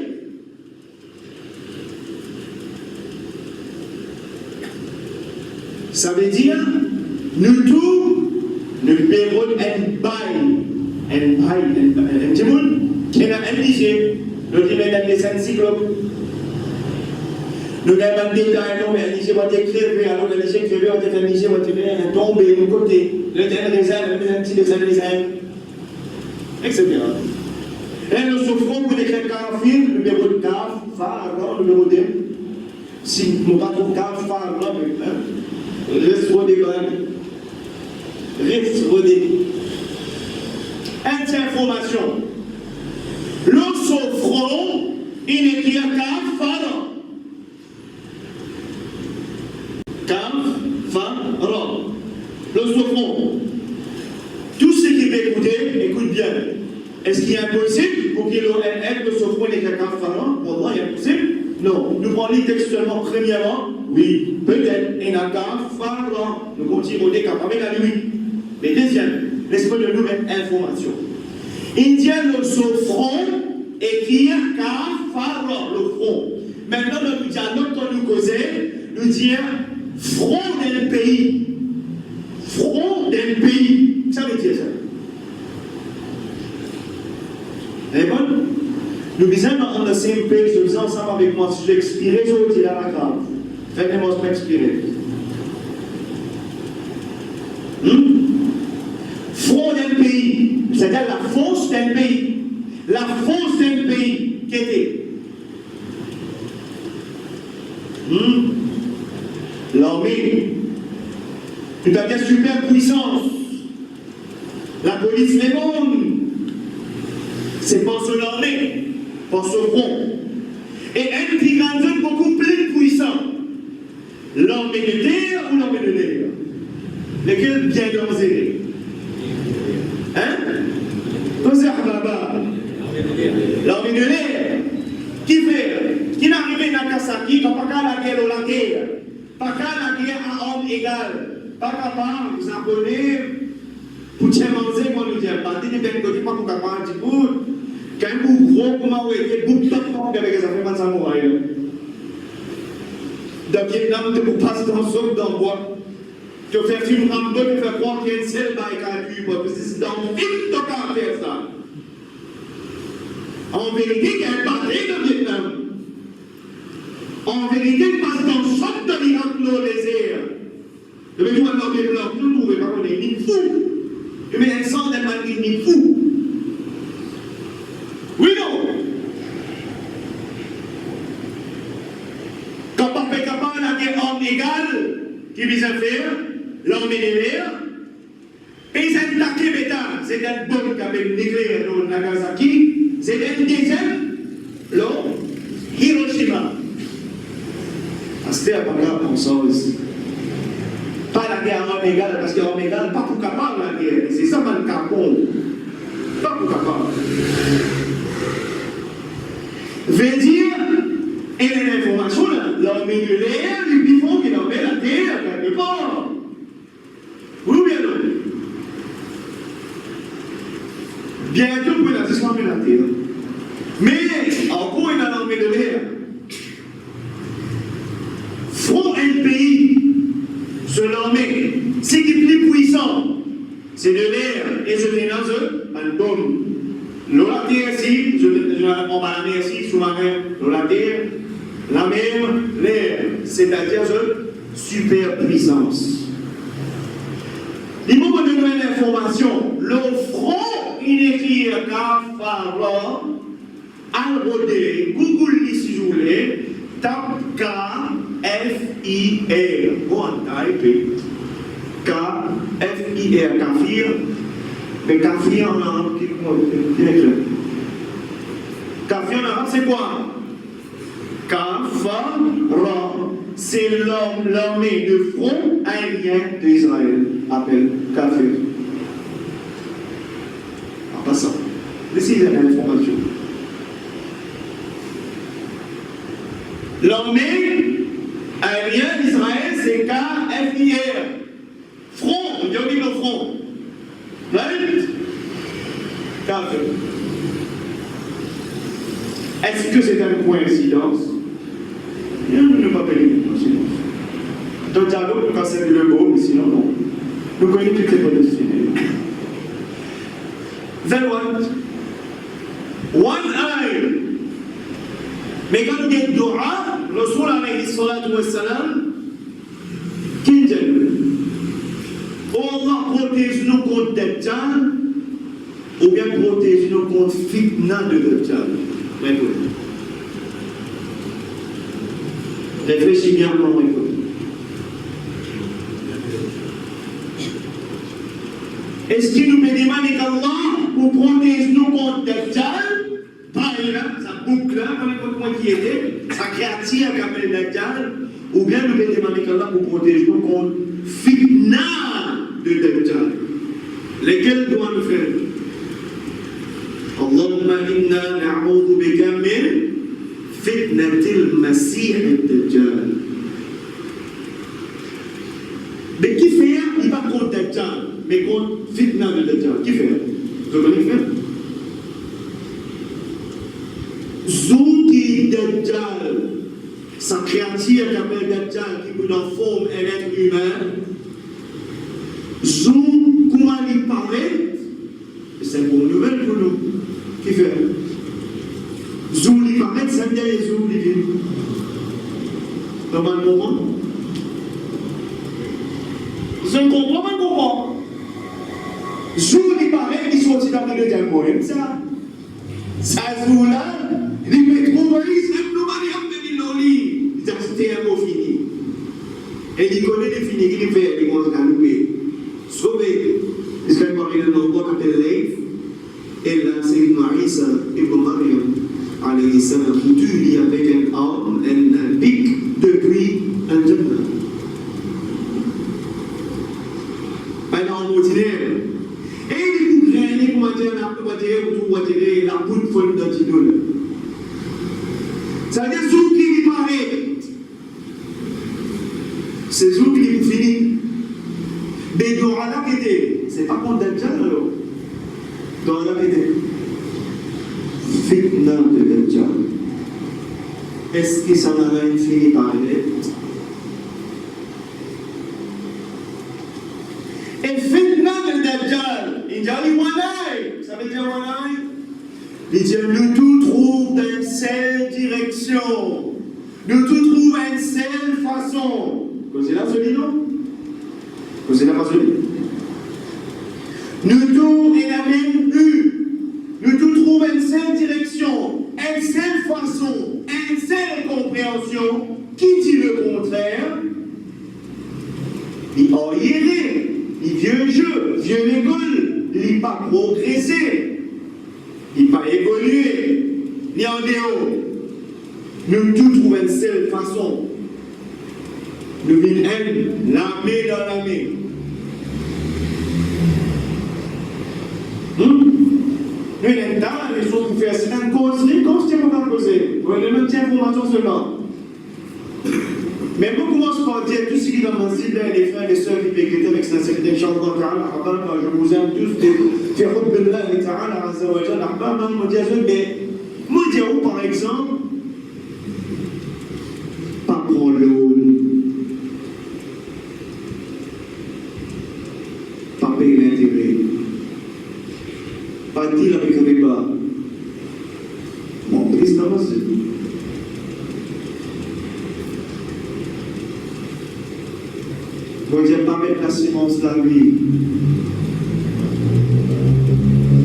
Ça veut dire, nous tous, nous payons un bail, qui a indigé, nous disons dans les encyclopédies. Nous avons un détail, nous avons indigé, nous avons écrit, alors que les écrivains ont indigé, nous avons tombé de côté, le terrain réserve, nous avons un petit dessin, etc. Et nous souffrons pour écrire Kafir, numéro de Kaf, Pharaon, numéro 2. Si nous ne pas trouver Kaf, Pharaon, reste rodé, reste rodé. Information. Le souffrant, il n'est qu'il y a Kaf, Pharaon. Kaf, Pharaon. Le souffrant. Tout ce qui veut écouter, écoute bien. Est-ce qu'il est impossible pour qu'il ait le souffrant et Kaf, Pharaon? Pour moi, il est impossible. Non. Nous prenons textuellement, premièrement, oui, peut-être, et Kaf, Pharaon. Nous continuons des Kaf avec la nuit. Mais deuxième, laissez-moi de nous mettre information. Il dit le souffrant et qui est Kaf, Pharaon, le front. Maintenant, nous dialogue quand nous causons, nous disons front d'un pays. Front d'un pays. Ça veut dire ça. Et bon, nous disons dans le same page, nous disons ensemble avec moi, si j'expirais, je vous dis la grave. Faites-moi m'expirer. Front d'un pays, c'est-à-dire la force d'un pays. La force d'un pays qui était l'armée, Tout à fait super puissance. La police les mondes. C'est pour son armée, pour son front. Et un qui grandit beaucoup plus puissant. L'armée de terre ou l'armée de l'air? Lequel bien dansé? Hein? Posez à là-bas. L'armée de l'air. Qui fait? Qui n'arrive à Nagasaki, qui n'a pas qu'à la guerre ou la guerre. Pas qu'à la guerre à homme égal. Pas capable, vous apprenez, pour te manger, moi nous disons, pas de bien côté, pas pour capable de dire, quand vous gros, comment vous êtes, vous faites pas avec les affaires de samouraï. Dans Vietnam, tu peux passer dans le sol, dans le bois. Tu fais film Rambo, tu fais croire qu'il y a une seule baille qui a parce que c'est dans le film que tu as fait ça. En vérité, il y a un bataille de Vietnam. En vérité, il passe dans le choc de l'Irak, le désert. Mais nous, on a des blancs, nous ne pouvons pas connaître, ni fou. Mais un sang de malgré ni fou. Oui, non. Quand on fait capable de homme égal, qui vise à faire, l'armée de l'air, et ils ont attaqué l'État. C'est un bombe qui avait nucléaire dans Nagasaki, c'est un deuxième, Hiroshima. C'était à Bagdad, on sent aussi. Pas la guerre en homme égal, parce qu'en homme égal, pas pour capable la guerre. C'est ça, man, capable. Pas pour capable. Veut dire, et l'information, l'armée de l'air, les bifons qui l'ont fait la terre, quelque part. Oui ou bien non? Bientôt, vous pouvez la descendre la terre. Mais, encore, il y a l'armée de l'air. Front un pays, sur l'armée, ce qui est plus puissant, c'est de l'air et je l'ai dans un dôme. La terre ici, on va la mer ici, sous-marin, la terre, la mer, l'air, c'est-à-dire une super puissance. Il faut me donner l'information. Le front, il écrit Kafara, Al-Rodé, Google ici, je voulais, tape K-F-I-R. Go on type K-F-I-R, Kafir. Mais Kafir en arabe, Kafir en arabe, c'est quoi? Kafara, c'est l'armée de front aérien d'Israël. Appelle Kafir. En passant, laissez l'information. L'armée aérienne d'Israël, c'est K-F-I-R. Front, on dit le front. Right? Kafir. Est-ce que c'est une coïncidence? Il ne pas payer une coïncidence. Dans le dialogue, nous cassons le mot, mais sinon, non. Nous connaissons toutes les bonnes destinées. Then what? One eye. Mais quand nous avons dua, Rasul alayhi salatu wa salam, qui dit? Oh Allah, protège-nous contre Dajjal, ou bien protège-nous contre fitna de Dajjal. Réfléchis bien pour écouter. Est-ce qu'il nous peut demander qu'Allah pour protéger nous contre Dajjal? Par exemple, sa boucle là, comme qui était, sa créature qui appelle Dajjal, ou bien nous peut demander qu'Allah pour protéger nous contre fitna de Dajjal. Lesquels doivent nous faire? Allahumma inna na'udhu bika min fitnatil masih ad-Dajjal. Mais qui fait? Il va contre Dajjal, mais contre fitna de Dajjal. Qui fait? Vous connaissez faire? Zouki Dajjal, sa créature qui appelle Dajjal, qui peut en forme un être humain. Zou, comment il paraît? C'est une bonne nouvelle pour nous. Qui fait? Zou, il paraît, ça vient les zou, il vient. Dans un moment. Je ne comprends pas comment. Zou, il paraît, ils sont aussi dans le diamant. Ça. Ça, zou là, il dit, mais trouve, il s'est nommé un peu de l'oli. C'était un mot fini. Et il connaît les finis qu'il fait, il commence à louper. Sauvé. Parce qu'il va arriver dans un endroit qui s'appelle Leif. Et là, c'est une Marissa, Ibn Mariam, alayhi salam, foutu lui avec un arme, un pic depuis un jannah. Un arme ordinaire. Et il vous graine, comment dire, la poudre folle d'antidole. Ça veut dire, sous qui il paraît. C'est sous qui il finit. Mais dans la quête, c'est pas contre Dajjal alors. Dans la quête. Fitna de Dajjal. Est-ce que ça n'a rien fini par elle? Et fitna de Dajjal, il dit Wanai. Ça veut dire Wanai? Il dit nous tout trouve d'une seule direction. Nous tout trouve une seule façon. C'est là celui non? C'est là pas celui? Nous tous et la même vue. Nous tous trouvons une seule direction, une seule façon, une seule compréhension. Qui dit le contraire? Il a hiré, il vieux jeu, vieux école, il n'a pas progressé, il n'a pas évolué, ni en dehors. Nous tous trouvons une seule façon. Nous venons l'armée dans l'armée. Nous sommes là, les choses qu'on fait, c'est une causerie, comme je ne pas causer. Vous avez même information seulement. Mais moi, je commence par dire tout ce qui est dans ma cible, les frères et les sœurs qui péquetaient avec sincérité, Inch'Allah ta'ala, je vous aime tous, fi hubbillah ta'ala, azza wa jalla, ahbab, moi dis à vous, par exemple, pas prendre l'aune, pas payer l'intérêt, pas dire avec un débat. Bon, qu'est-ce que c'est? Vous dire pas mettre la sémence là, lui.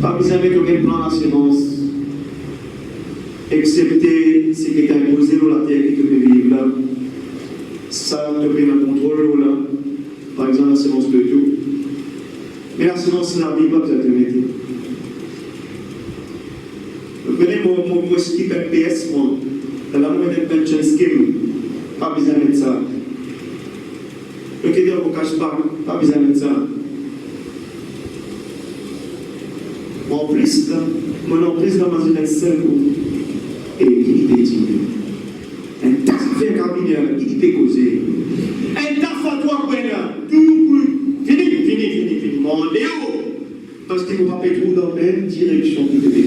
Pas besoin de mettre aucun plan la sémence. Excepté ce qui est imposé dans la terre qui te peut vivre là. Ça te fait un contrôle là. Par exemple, la sémence de tout. Mais la sémence là, il va peut-être te mettre. Vous connaissez mon skip FPS, moi. Là, on met un pension scheme. Pas besoin de mettre ça. Le crédit ne vous cache pas besoin de mettre ça. En plus, mon emprise dans ma jeunesse seule, et il peut dire, un tas de faire cabinet, il peut causer. Un tas à toi, tout, fini. Mon Léo, parce qu'il ne va pas être dans la même direction qu'il te fait.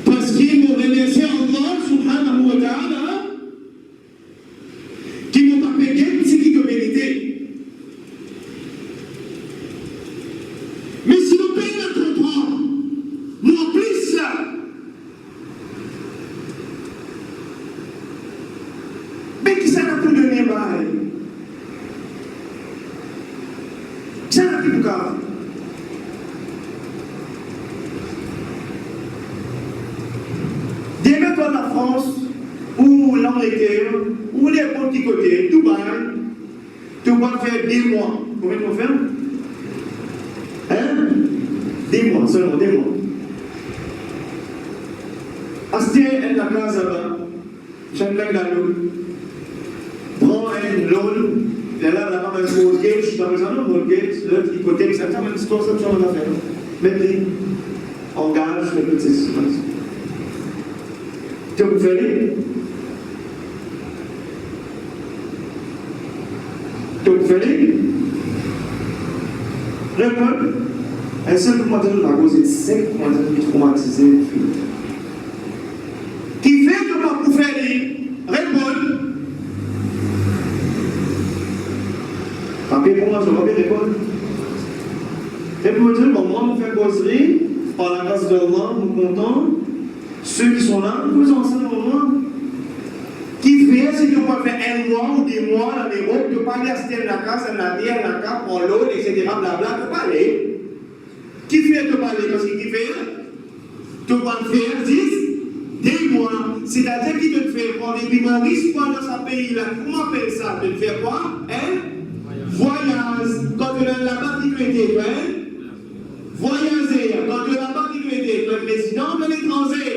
Parce qu'il me remercie Allah, subhanahu wa ta'ala, qui n'ont pas payé ce qui te méritait. Mais si le pays ne comprend, non plus ça. Mais qui ça n'a plus donné mal? Ça n'a plus de cas. Dès maintenant la France, ou l'Angleterre, ou les petits côtés, Dubaï, tu vas faire 10 mois. Combien tu vas faire? Hein? 10 mois, seulement 10 mois. Acheter une place là-bas, chacun dans l'eau. Prends un loan, là-bas, un mortgage, par exemple, un mortgage, l'autre hypothèque, ça fait une histoire, ça change l'affaire. Maintenant, engage, le petit système. Tu peux faire? Donc, fallait répondre. Un seul commentaire de la cause est 5 commentaires qui traumatisent. Qui fait que ma pour faire répondre. Papier pour moi, je ne vais pas répondre. Et pour me dire, bon, moi, je fais causerie, par la grâce de Allah, nous comptons. Ceux qui sont là, nous faisons ça au moment. Qui fait, c'est qu'on va faire un mois ou des mois dans les routes, de ne pas aller acheter la casse, la terre, la cape, en l'eau, etc. Blabla, de ne pas aller. Qui fait de ne pas aller? Parce que qui fait, tu vas faire 10, 2 mois, c'est-à-dire qu'il te fait prendre des humoristes dans ce pays-là. Comment on appelle ça? De faire quoi? Voyage. Quand tu es là-bas, tu es voyager. Quand tu es là-bas, tu es résident de l'étranger.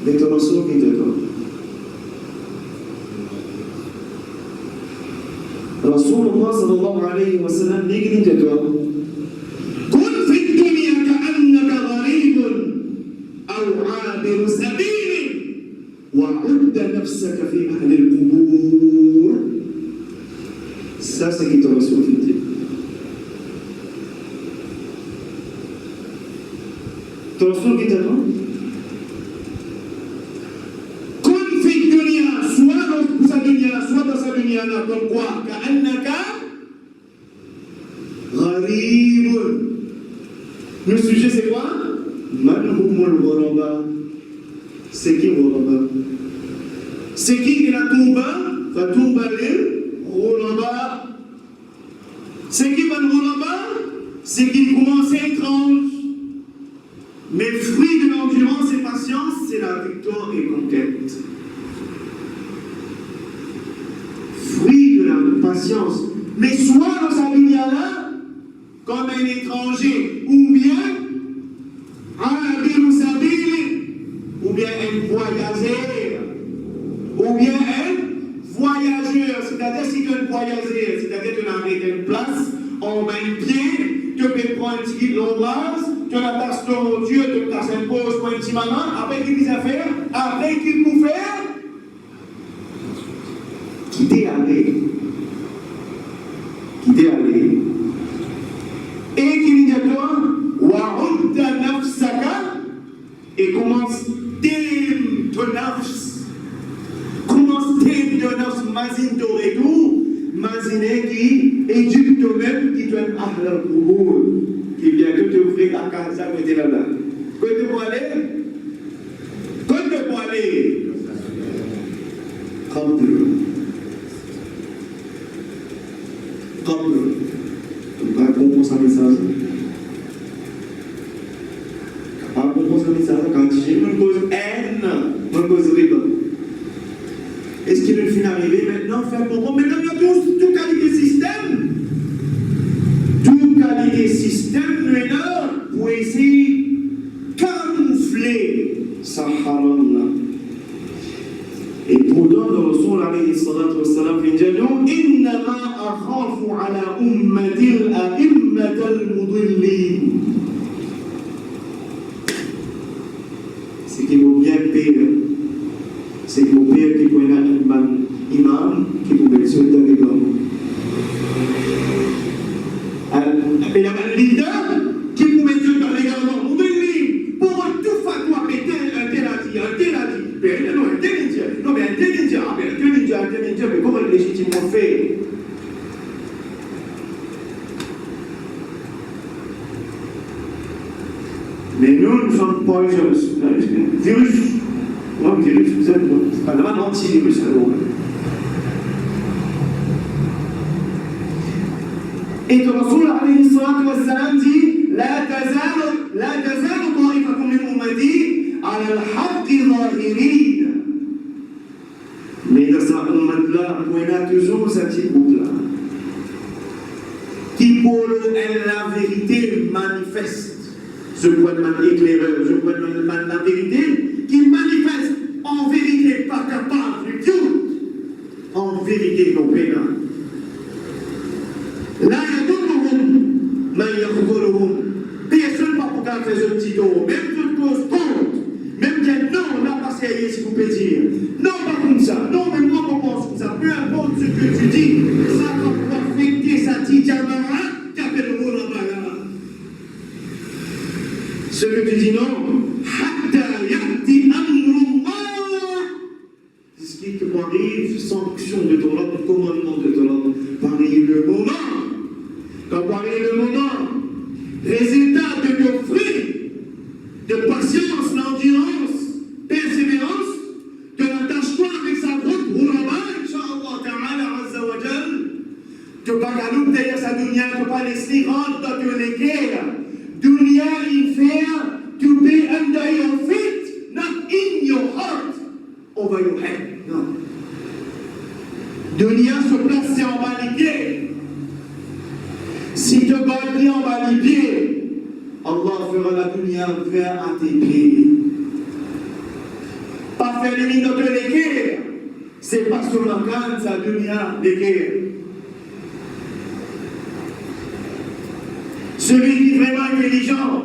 L'intervention qui est de toi. Rasulullah sallallahu alayhi wa sallam dit de toi. كن في الدنيا كأنك غريب أو عابر سبيل وعد نفسك في أهل القبور. Ça, c'est qui te reçoit dit. Te reçoit qui te dit. Comme quoi, le sujet c'est quoi? C'est qui Rolamba? C'est qui la Touba Rolamba? C'est qui Van Rolamba? C'est qui commence étrange. Mais fruit de l'endurance et patience, c'est la victoire et conquête. Patience. Mais soit dans sa dunya-là, comme un étranger, ou bien un voyageur, c'est-à-dire si tu es un voyageur, c'est-à-dire que tu as une place, on met un pied, tu peux prendre un petit l'embrasse, tu l'attaches ton Dieu, tu t'as un pause pour un petit maman, après qu'il puisse faire, après qu'il peut faire, quitter aller. Et qui dit à toi, Wa'udda nafsaka, et commence t'aimer ton nafs, commence t'aimer ton nafs, mazine t'auredou, mazine qui éduque toi-même, qui t'aime à la cour, qui vient que te ouvrir la casa, que t'es là-bas. Que te pour aller? Comme pas comprendre sa message. Pas comprendre sa message quand j'ai une cause haine, une cause riba. Est-ce qu'il est fin arrivé maintenant faire comprendre? Maintenant, il y a tout qualité système. Tout qualité système maintenant pour essayer de camoufler sa haram là. Et pourtant, le Rasul alayhi salatu wa salam dit إنما أخاف على أمتي الأئمة المضلين. Ce qui vaut bien pire, c'est que mon père qui connaît un imam qui vous met sur le territoire. Il y a un leader qui vous met sur le territoire. Pour tout fatwa, un tel a dit. Non, mais un tel Dieu, mais comment légitimement fait? Mais nous sommes pas virus. Non, virus, vous êtes pas un antivirus alors. Et le Rasul alayhi salatu wa salam dit La tazalu ta'ifakum min ummati ala al-haqqi zahirin. Mais dans sa ummat-là, on a toujours ce petit groupe-là qui pour la vérité manifeste. Je vois de éclaireur, je vois de la vérité qui manifeste en vérité pas capable du tout. En vérité non pénal. Là, il y a personne pas pour faire un petit tour, même toute cause compte, même dire non, on n'a pas sérieux si vous pouvez dire, non pas comme ça, non mais moi on pense comme ça, peu importe ce que tu dis, ça va pouvoir affecter sa petite camarade, qui appelle le mot là-bas là. Ce que tu dis non, hatta yati amrullah, ce qui te arrive, sanction de ton ordre, commandement de ton ordre, pareil le moment. Quand arrive le moment, résultat de nos fruits, de patience, d'endurance, persévérance, de l'attachement avec sa route pour là-bas, Inch'Allah Ta'ala Azza wa Jal, de Bagalouk derrière sa dunya, de Palestine rentre dans une guerre, dunya il fait, tu peux un Si te bats en bas les pieds, Allah fera la dunya vers à tes pieds. Pas faire les minutes de l'équerre, c'est pas sur la canne, sa dunya l'équerre. Celui qui est vraiment intelligent,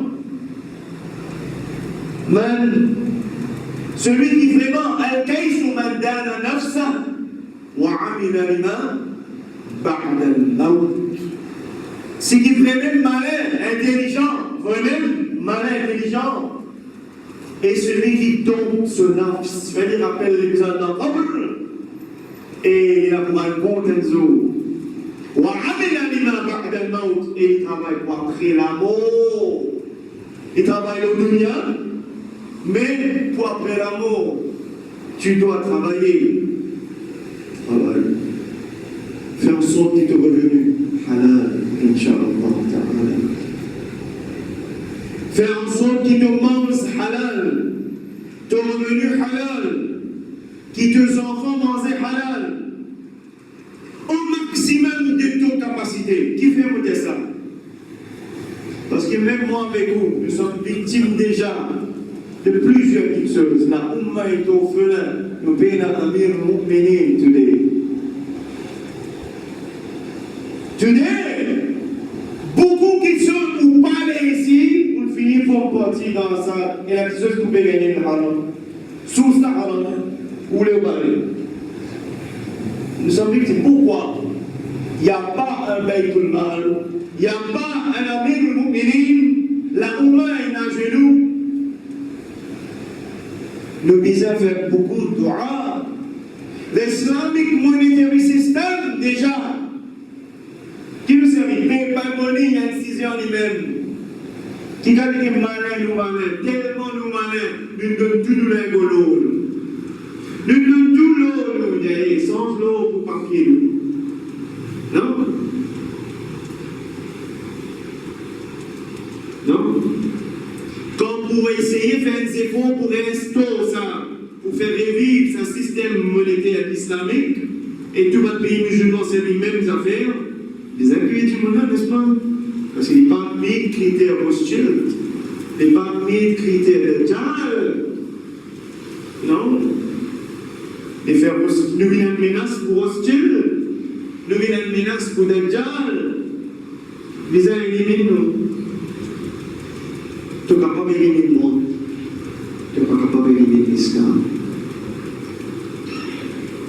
celui qui est vraiment al-kaysu man dana nafsa wa amila lima ba'da al-maut. C'est qui est vraiment malin, intelligent, et celui qui tombe ce nafs, fait rappelle les besoins d'un qabr, et il a pour un compte enzo. Wa amila lima ba'da al-maut, et il travaille pour après la mort. Il travaille au dunya, mais pour après la mort, tu dois travailler. Travaille. Fais en sorte que tu es revenu halal, Inch'Allah ta'ala. Fais en sorte qu'il te mange halal, ton revenu halal, que tes enfants mangent halal, au maximum de ton capacité. Qui fait ça? Parce que même moi avec vous, nous sommes victimes déjà de plusieurs petites choses. La Ummah est orphelin. Nous payons Amir Mu'minin today. Today, beaucoup qui sont ou parlent ici, pour finir pour partir dans ça, et la petite chose que vous pouvez gagner le haram. Sous ça haram, où les parler. Nous sommes victimes. Pourquoi? Il n'y a pas un Baytul Mal, il n'y a pas un Amir Mu'minin, la Ummah est à genoux. Nous devons faire beaucoup de dua. L'Islamic Monetary System, déjà, qui nous sert, il ne paye pas monnaie, il y a une décision lui-même. Qui a dit malin, nous malin, tellement nous malin, nous donnons tout nous les golos. Nous donnons tout l'eau, nous, sans l'eau pour papier. Non? Non? Quand pour essayer de faire des efforts pour restaurer ça, pour faire revivre ce système monétaire islamique, et tout le pays musulman, c'est les mêmes affaires, les accueillir du monde, n'est-ce pas? Parce qu'il n'y a pas mis de critères hostiles, il n'y a pas mis de critères de djal. Non? Et faire nous venons une menace pour hostile, nous venons une menace pour djal. Les uns éliminent nous. Tu n'es pas capable d'éliminer le monde. Tu n'es pas capable d'éliminer l'islam.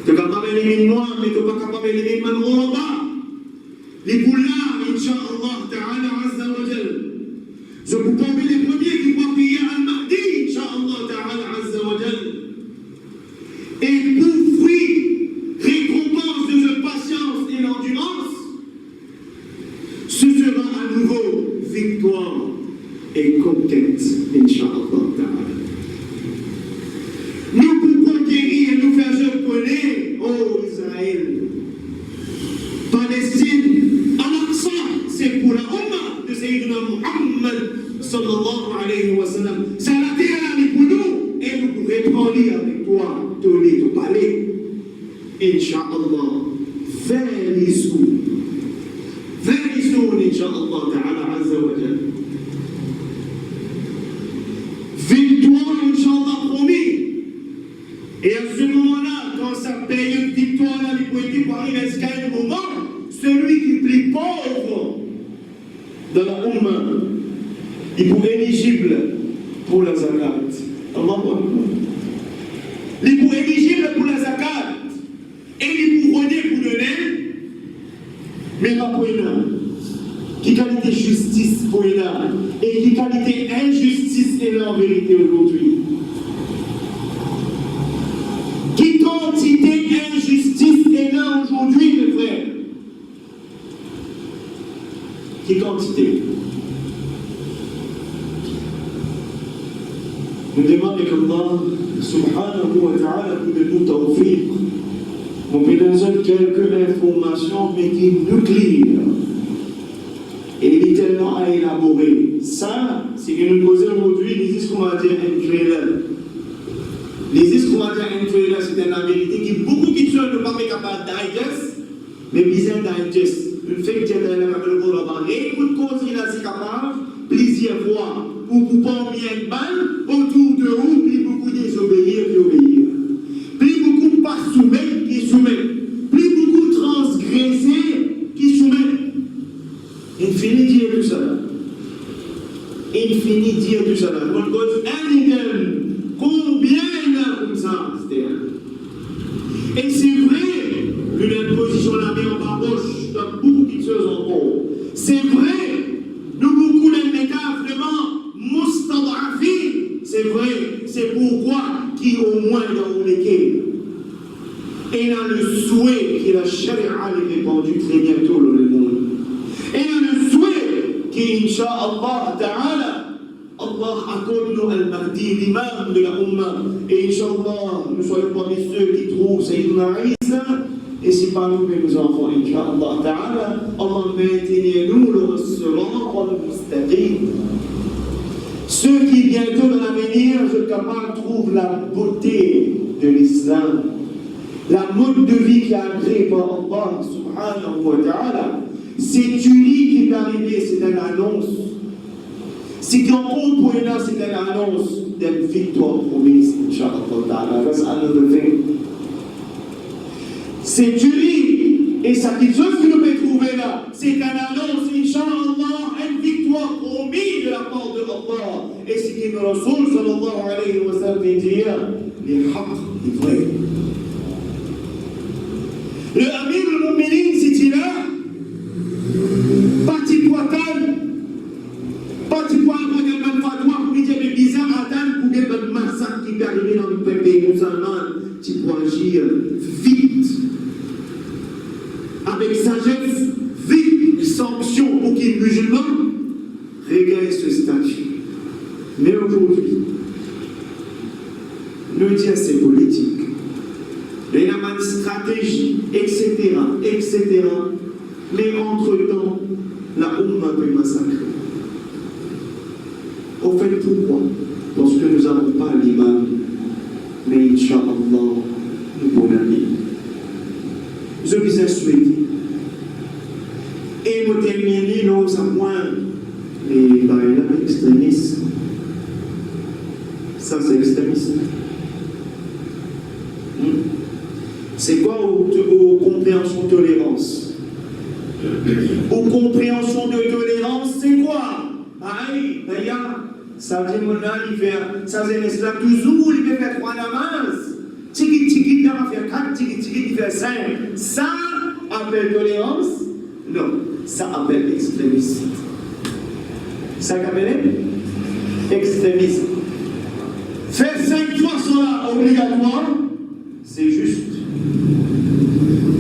Tu es capable d'éliminer moi, mais tu n'es pas capable d'éliminer mon roi. Les boulards, Inch'Allah Ta'ala Azza wa Jal. Je vous promets les premiers qui vont payer Al-Mahdi, Inch'Allah Ta'ala Azza wa Jal. Et pour fruit, récompense de notre patience et l'endurance, ce sera à nouveau victoire et conquête, Inch'Allah Ta'ala. Nous pour conquérir et nous faire je connais, oh Israël, Palestine, Al-Aqsa, c'est pour la Ummah de Sayyidina Muhammad sallallahu alayhi wa sallam. C'est la terre pour nous et nous pourrons prendre avec toi, te parler, Inch'Allah, very soon, Inch'Allah Ta'ala Azza wa Jalla. Victoire, Inch'Allah, promis. Et à ce moment-là, quand sa période de victoire-là, il peut être pour arriver à un moment, celui qui est plus pauvre dans la Ummah, il peut être éligible pour la zakat. Allahu Akbar. Il peut être éligible pour la zakat. Et il peut redire pour donner, mais pas pour là. Qui qualité justice pour là et qui qualité injustice est là en vérité aujourd'hui. Qui quantité injustice est là aujourd'hui, mes frères. Qui quantité. Nous demandons qu'Allah subhanahu wa ta'ala pour nous tawfiq. On peut donner quelques informations mais qui nous nucléaires. Et il est tellement à élaborer. Ça, c'est que nous posons aujourd'hui, les disques qu'on va dire un trailer. Les disques qu'on va dire un trailer, c'est une vérité qui beaucoup qui sont ne pas capables de digest, mais ils ont digest. Une fait que tu es là, réécoute cause, il a si capable, plusieurs fois, pour pas bien de balle, autour de vous, plus beaucoup désobéir qui obéir. Plus beaucoup pas soumettre qui soumettre. Plus beaucoup transgresser qui soumettent. Infini dire tout ça. Infini dire tout ça. Donc, combien il y a comme ça, et c'est vrai que l'imposition de la main en baroche dans beaucoup de choses encore. C'est vrai, nous beaucoup d'États vraiment moustadafi. C'est vrai, c'est pourquoi qui au moins dans l'équipe. Et dans le souhait que la charia est répandue très bientôt dans le monde. Et dans le souhait qu'Inch'Allah Ta'ala, Allah accorde-nous al-Mahdi, l'imam de la Ummah. Et Inch'Allah, nous soyons parmi ceux qui trouvent Sayyidina Isa. Et si pas nous, mais nos enfants, Inch'Allah Ta'ala, Allah maintenez-nous le sirat al-mustaqim. Ceux qui bientôt dans l'avenir, je capable, trouvent la beauté de l'islam. La mode de vie qui a créé par Allah subhanahu wa ta'ala, cette tuerie qui est arrivée, c'est une annonce. Ce qui en compte pour là, c'est une annonce d'une victoire promise, Inch'Allah ta'ala. That's another thing. Cette tuerie et cette chose que nous pouvons trouver là, c'est une annonce, Inch'Allah, une victoire promise de la part de Allah. Et ce qui nous Rasoul sallallahu alayhi wa sallam dit, les haqq, les vrais. Le Amir al-Mu'minin, c'est là, parti poital, parti poital pour qu'il y ait un fatwa, pour qu'il y ait un bizarre attendre, pour qu'il y ait un massacre qui peut arriver dans le peuple musulman, tu peux agir vite, avec sagesse, vite, sanction pour qu'il y ait musulman, regagne ce statut. Mais aujourd'hui, nous disons c'est politique. Il y a une stratégie, etc., etc. Mais entre-temps, la Ummah peut massacrer. Au fait, pourquoi? Parce que nous n'avons pas l'imam. Mais Inch'Allah, nous pouvons aller. Je vous ai souhaité. Et nous terminons, nous avons les extrémistes. Ça, c'est extrémiste. C'est quoi aux compréhensions de tolérance? Aux compréhensions de tolérance, c'est quoi? Aïe, d'ailleurs, ça veut dire ça veut dire l'islam toujours, il peut faire 3 namazes. Tiki tiki, il va faire 4, tiki tiki, il fait 5. Ça appelle tolérance? Non, ça appelle extrémiste. Ça appelle extrémiste. Faire 5 fois cela obligatoire, c'est juste.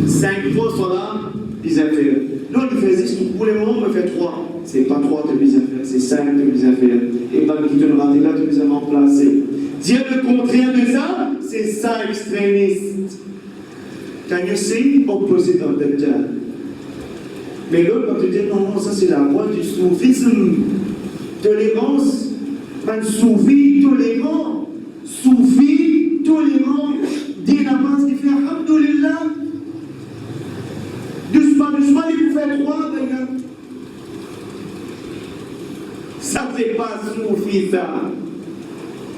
5 fois cela, les affaires. Non, il fait 10, pour le moment, on me fait 3. C'est pas 3 de mes affaires, c'est 5 de mes affaires. Et pas qui te le rater là, tu les as remplacés. Dire le contraire de ça, c'est ça extrémiste. Can you see opposite of the judge? Mais l'autre va te dire non, ça c'est la voie du soufisme. Tolérance, pas de soufi tolérant. Soufi tolérant. Dire la base qui fait alhamdoulilah. Doucement, il vous fait 3 d'ailleurs. Ça c'est pas soufi ça.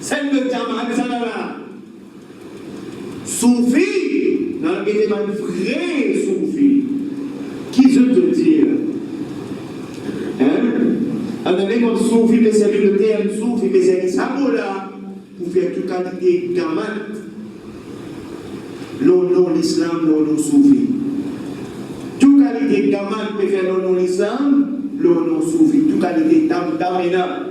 C'est le Jamaat ça là. Soufi, non, il est un vrai soufi. Qui je te dire? En donné, comme soufi, mais c'est le terme soufi, mais c'est ça là, pour faire toute qualité Jamaat. L'on l'islam, l'on soufi. Toute qualité Jamaat peut faire l'on l'islam, l'on soufi. Toute qualité Damena.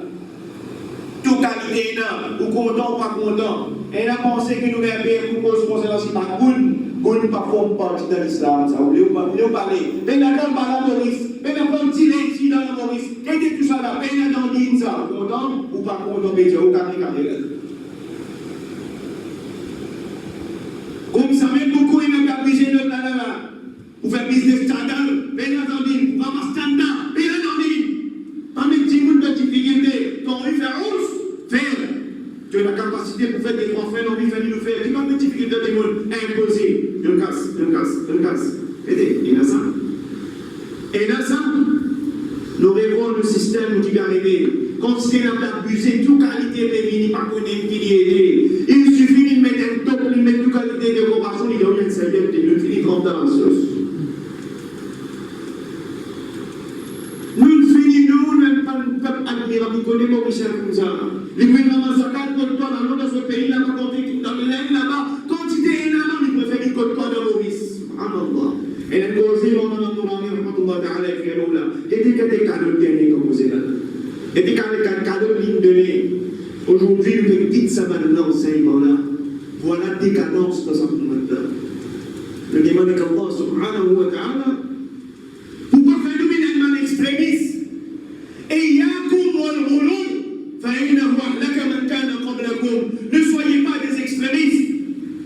Toute qualité là, ou content ou pas content. Et la pensée que nous avons pour cause de par Goun pas forme partie de l'islam, ça, vous voulez parler. Mais la dame par la Maurice, mais la femme dit les dans la Maurice, qu'est-ce que tout ça là, mais la dame dit ça, content ou pas content, mais Dieu, au carré. Comme ça, même beaucoup, il n'a pas obligé de là, pour faire business standard, mais la dame dit, pour avoir standard, mais la dame dit, avec 10 000 de difficultés, quand il fait ouf, faire. Tu as la capacité pour faire des grands frères, l'envie de nous faire. Tu as des difficultés de monde imposées. Je casse. Et là ça. Nous rêvons le système qui va arriver. Quand c'est abusé, toute qualité de vie, pas qu'on aime qu'il y ait. Il suffit de mettre un top, de mettre toute qualité de décoration, il y a une cinquième, il finit 30 ans en sauce. Nous finissons, nous pas un peuple admirable, nous connaissons Maurice comme ça. Les gouvernements zakat, côtoient dans ce pays là-bas, dans le laine là-bas, quantité énorme, ils préfèrent qu'ils côtoient dans Maurice. Subhanallah. Et les causes, on a demandé, rahmatullah ta'ala, et frère là. Et dit que des cadeaux de gagner comme vous êtes là. Et puis quand les cadeaux de ligne donnée, aujourd'hui, nous dites ça maintenant, enseignement-là. Voilà décadence de ce moment-là. Le demande qu'Allah subhanahu wa ta'ala, pourquoi faire-nous une allemande extrémiste? Et yakum wal ghulum, fa'innahu ahlaka man kana qablakum. Ne soyez pas des extrémistes.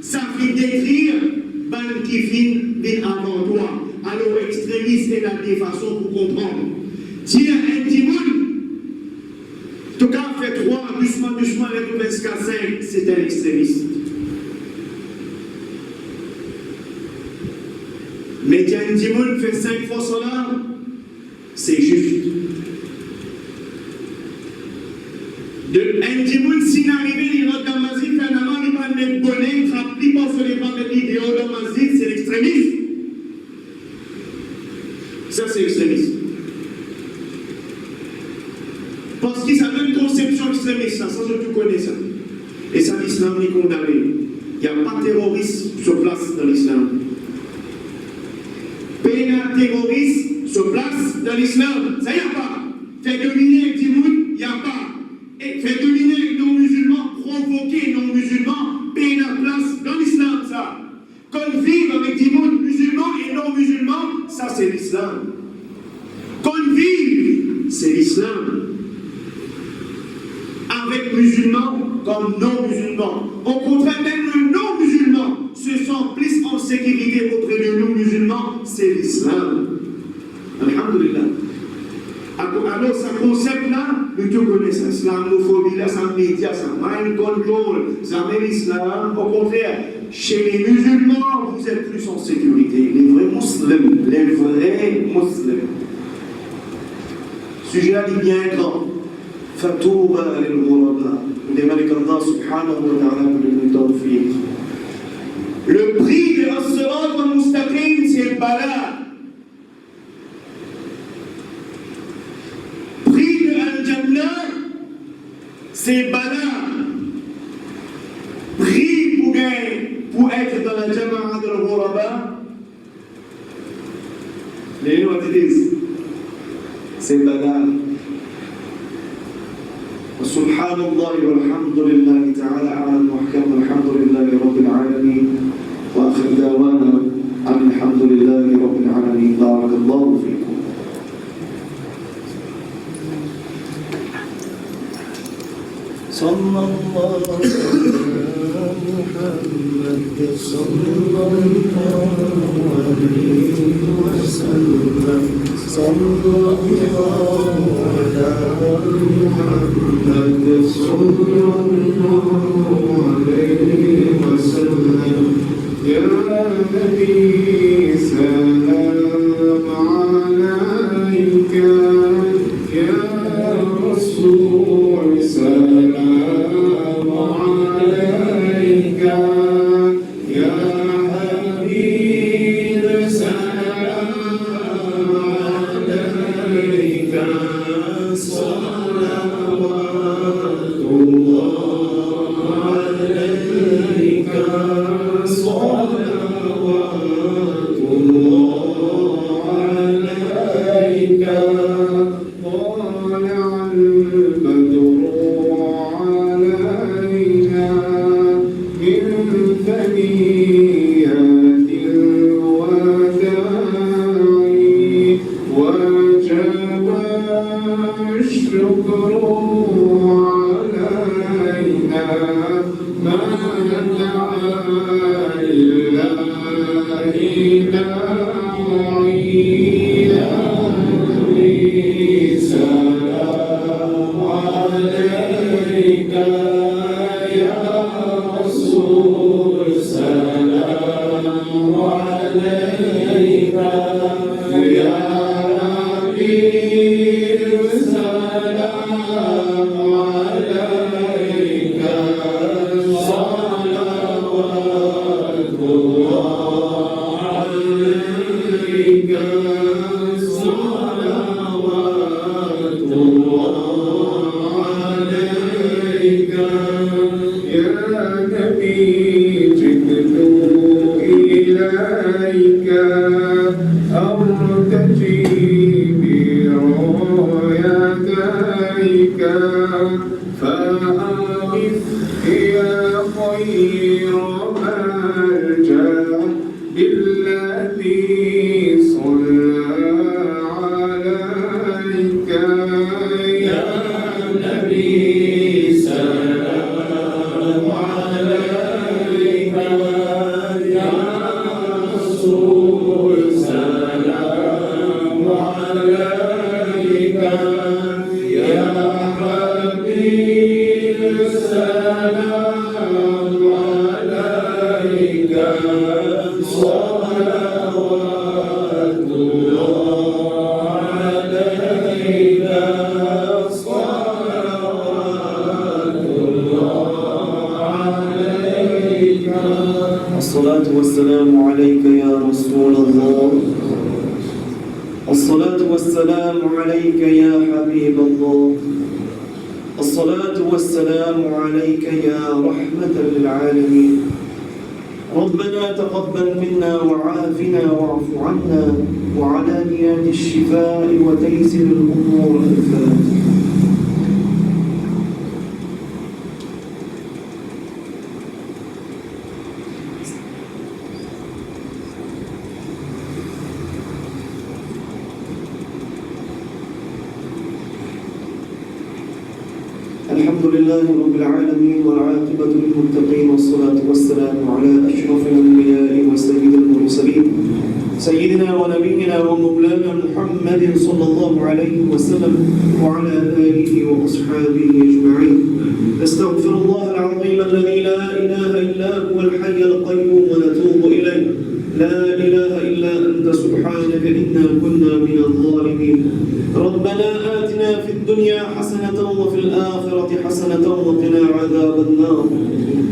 Ça fait détruire ban qui fin avant toi. Alors extrémiste est la des façons pour comprendre. Tiens un timoun. En tout cas, fait 3, doucement, les 5, c'est un extrémiste. Mais quand un timoun fait 5 fois cela, c'est juste. Un timoun, s'il arrive, il rentre dans ma zone, finalement, il va mettre bonnet, il frappe, il pense que les bancs de l'idéal dans ma zone, c'est l'extrémiste. Ça, c'est l'extrémiste. Parce qu'ils ont une conception extrémiste, ça je connais ça. Et ça, l'islam est condamné. Il n'y a pas de terroriste sur place dans l'islam. Pénal terroriste sur place dans l'islam, ça y a pas. Faire dominer un timoun, il n'y a pas. Et faire dominer un non-musulman, provoquer un non-musulman, pénal place dans l'islam, ça. Qu'on vive avec timoun musulmans et non-musulmans, ça c'est l'islam. Qu'on vive, c'est l'islam. Avec musulmans comme non-musulmans. Au contraire, même le non-musulman se sent plus en sécurité auprès de nous musulmans, c'est l'islam. Alhamdulillah. Alors, ce concept-là, nous te connaissons. L'islamophobie, là, ça média, ça mind control, ça met l'islam. Au contraire, chez les musulmans, vous êtes plus en sécurité. Les vrais musulmans, les vrais musulmans. Ce sujet-là est bien grand. فتوبى للغرباء لملك الله سبحانه وتعالى بالتوفيق. Le prix de As-Sirat al-Mustaqim, c'est le bala. Prix de Al-Jannah, c'est bala. Prix pour être dans la Jama'a de l'Ghuraba, les noms disent, c'est bala. سبحان الله والحمد لله تعالى أعلم وأحكم الحمد لله رب العالمين وآخر دعوانا أن الحمد لله رب العالمين بارك الله فيكم. صلى الله على محمد صلى الله عليه وسلم صلى الله على محمد صلى الله عليه وسلم. يا نبي سلام عليك يا رسول سلام عليك يا حبيب سلام عليك صلوات الله عليك صلوات الله عليك. طلع البدر علينا من ثنيات الوداع وجب الشكر علينا ما دعا لله داعي. سلام عليك يا رسول سلام عليك يا نبي يديك فأغث يا خير ملجأ بالذي صلى عليك يا نبي سلام عليك يا رسول سلام عليك يا حبيب سلام عليك صلوات الله عليك صلوات الله عليك. الصلاة والسلام عليك يا رسول الله. الصلاة والسلام عليك يا حبيب الله. الصلاة والسلام عليك يا رحمة للعالمين. ربنا تقبل منا وعافنا واعف عنا وعلى نيات الشفاء وتيسر الأمور الفاتحة. الحمد لله رب العالمين والعاقبة للمتقين والصلاة والسلام على أشرف الأنبياء وسيد المرسلين سيدنا ونبينا ومولانا محمد صلى الله عليه وسلم وعلى آله وأصحابه أجمعين. نستغفر الله العظيم الذي لا إله إلا هو الحي القيوم ونتوب إليه. لا إله إلا أنت سبحانك إنا كنا من الظالمين. ربنا آتنا في الدنيا حسنة وفي الآخرة حسنة وقنا عذاب النار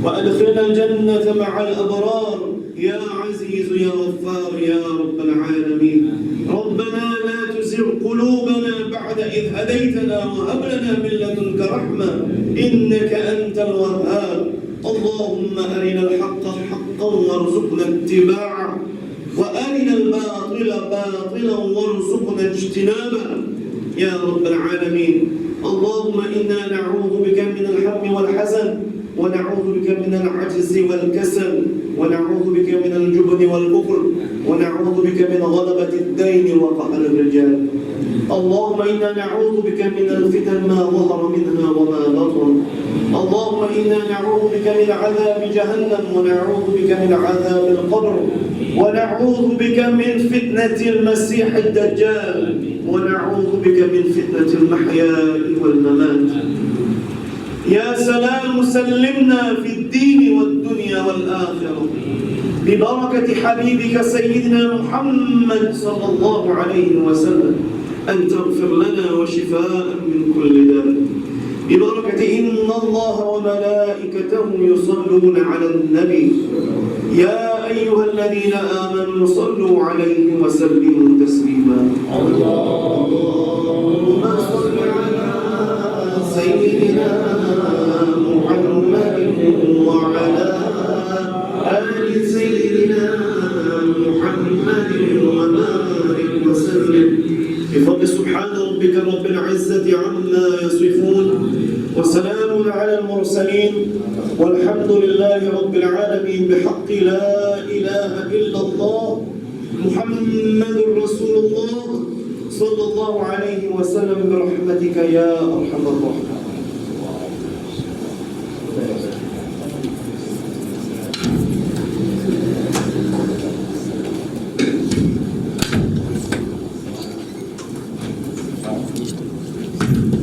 وأدخلنا الجنة مع الأبرار يا عزيز يا غفار يا رب العالمين. ربنا لا تزغ قلوبنا بعد إذ هديتنا وهب لنا من لدنك رحمة إنك أنت الوهاب. اللهم أرنا الحق حقا وارزقنا اتباعه وأرنا الباطل باطلا وارزقنا اجتنابه يا رب العالمين. اللهم إنا نعوذ بك من الهم والحزن ونعوذ بك من العجز والكسل ونعوذ بك من الجبن والبخل ونعوذ بك من غلبة الدين وقهر الرجال. اللهم إنا نعوذ بك من الفتن ما ظهر منها وما بطن. اللهم إنا نعوذ بك من عذاب جهنم ونعوذ بك من عذاب القبر ونعوذ بك من فتنة المسيح الدجال ونعوذ بك من فتنة المحيا والممات. يا سلام سلمنا في الدين والدنيا والآخرة ببركة حبيبك سيدنا محمد صلى الله عليه وسلم أن تغفر لنا وشفاء من كل داء ببركة إن الله وملائكته يصلون على النبي يا أيها الذين آمنوا صلوا عليه وسلموا تسليما. اللهم صل على سيدنا محمد وعلى آل سيدنا محمد وبارك وسلم بفضل سبحان ربك رب العزة عما يصفون وسلام على المرسلين والحمد لله رب العالمين بحق لا إله إلا الله محمد رسول الله صلى الله عليه وسلم برحمتك يا أرحم الراحمين. Isto.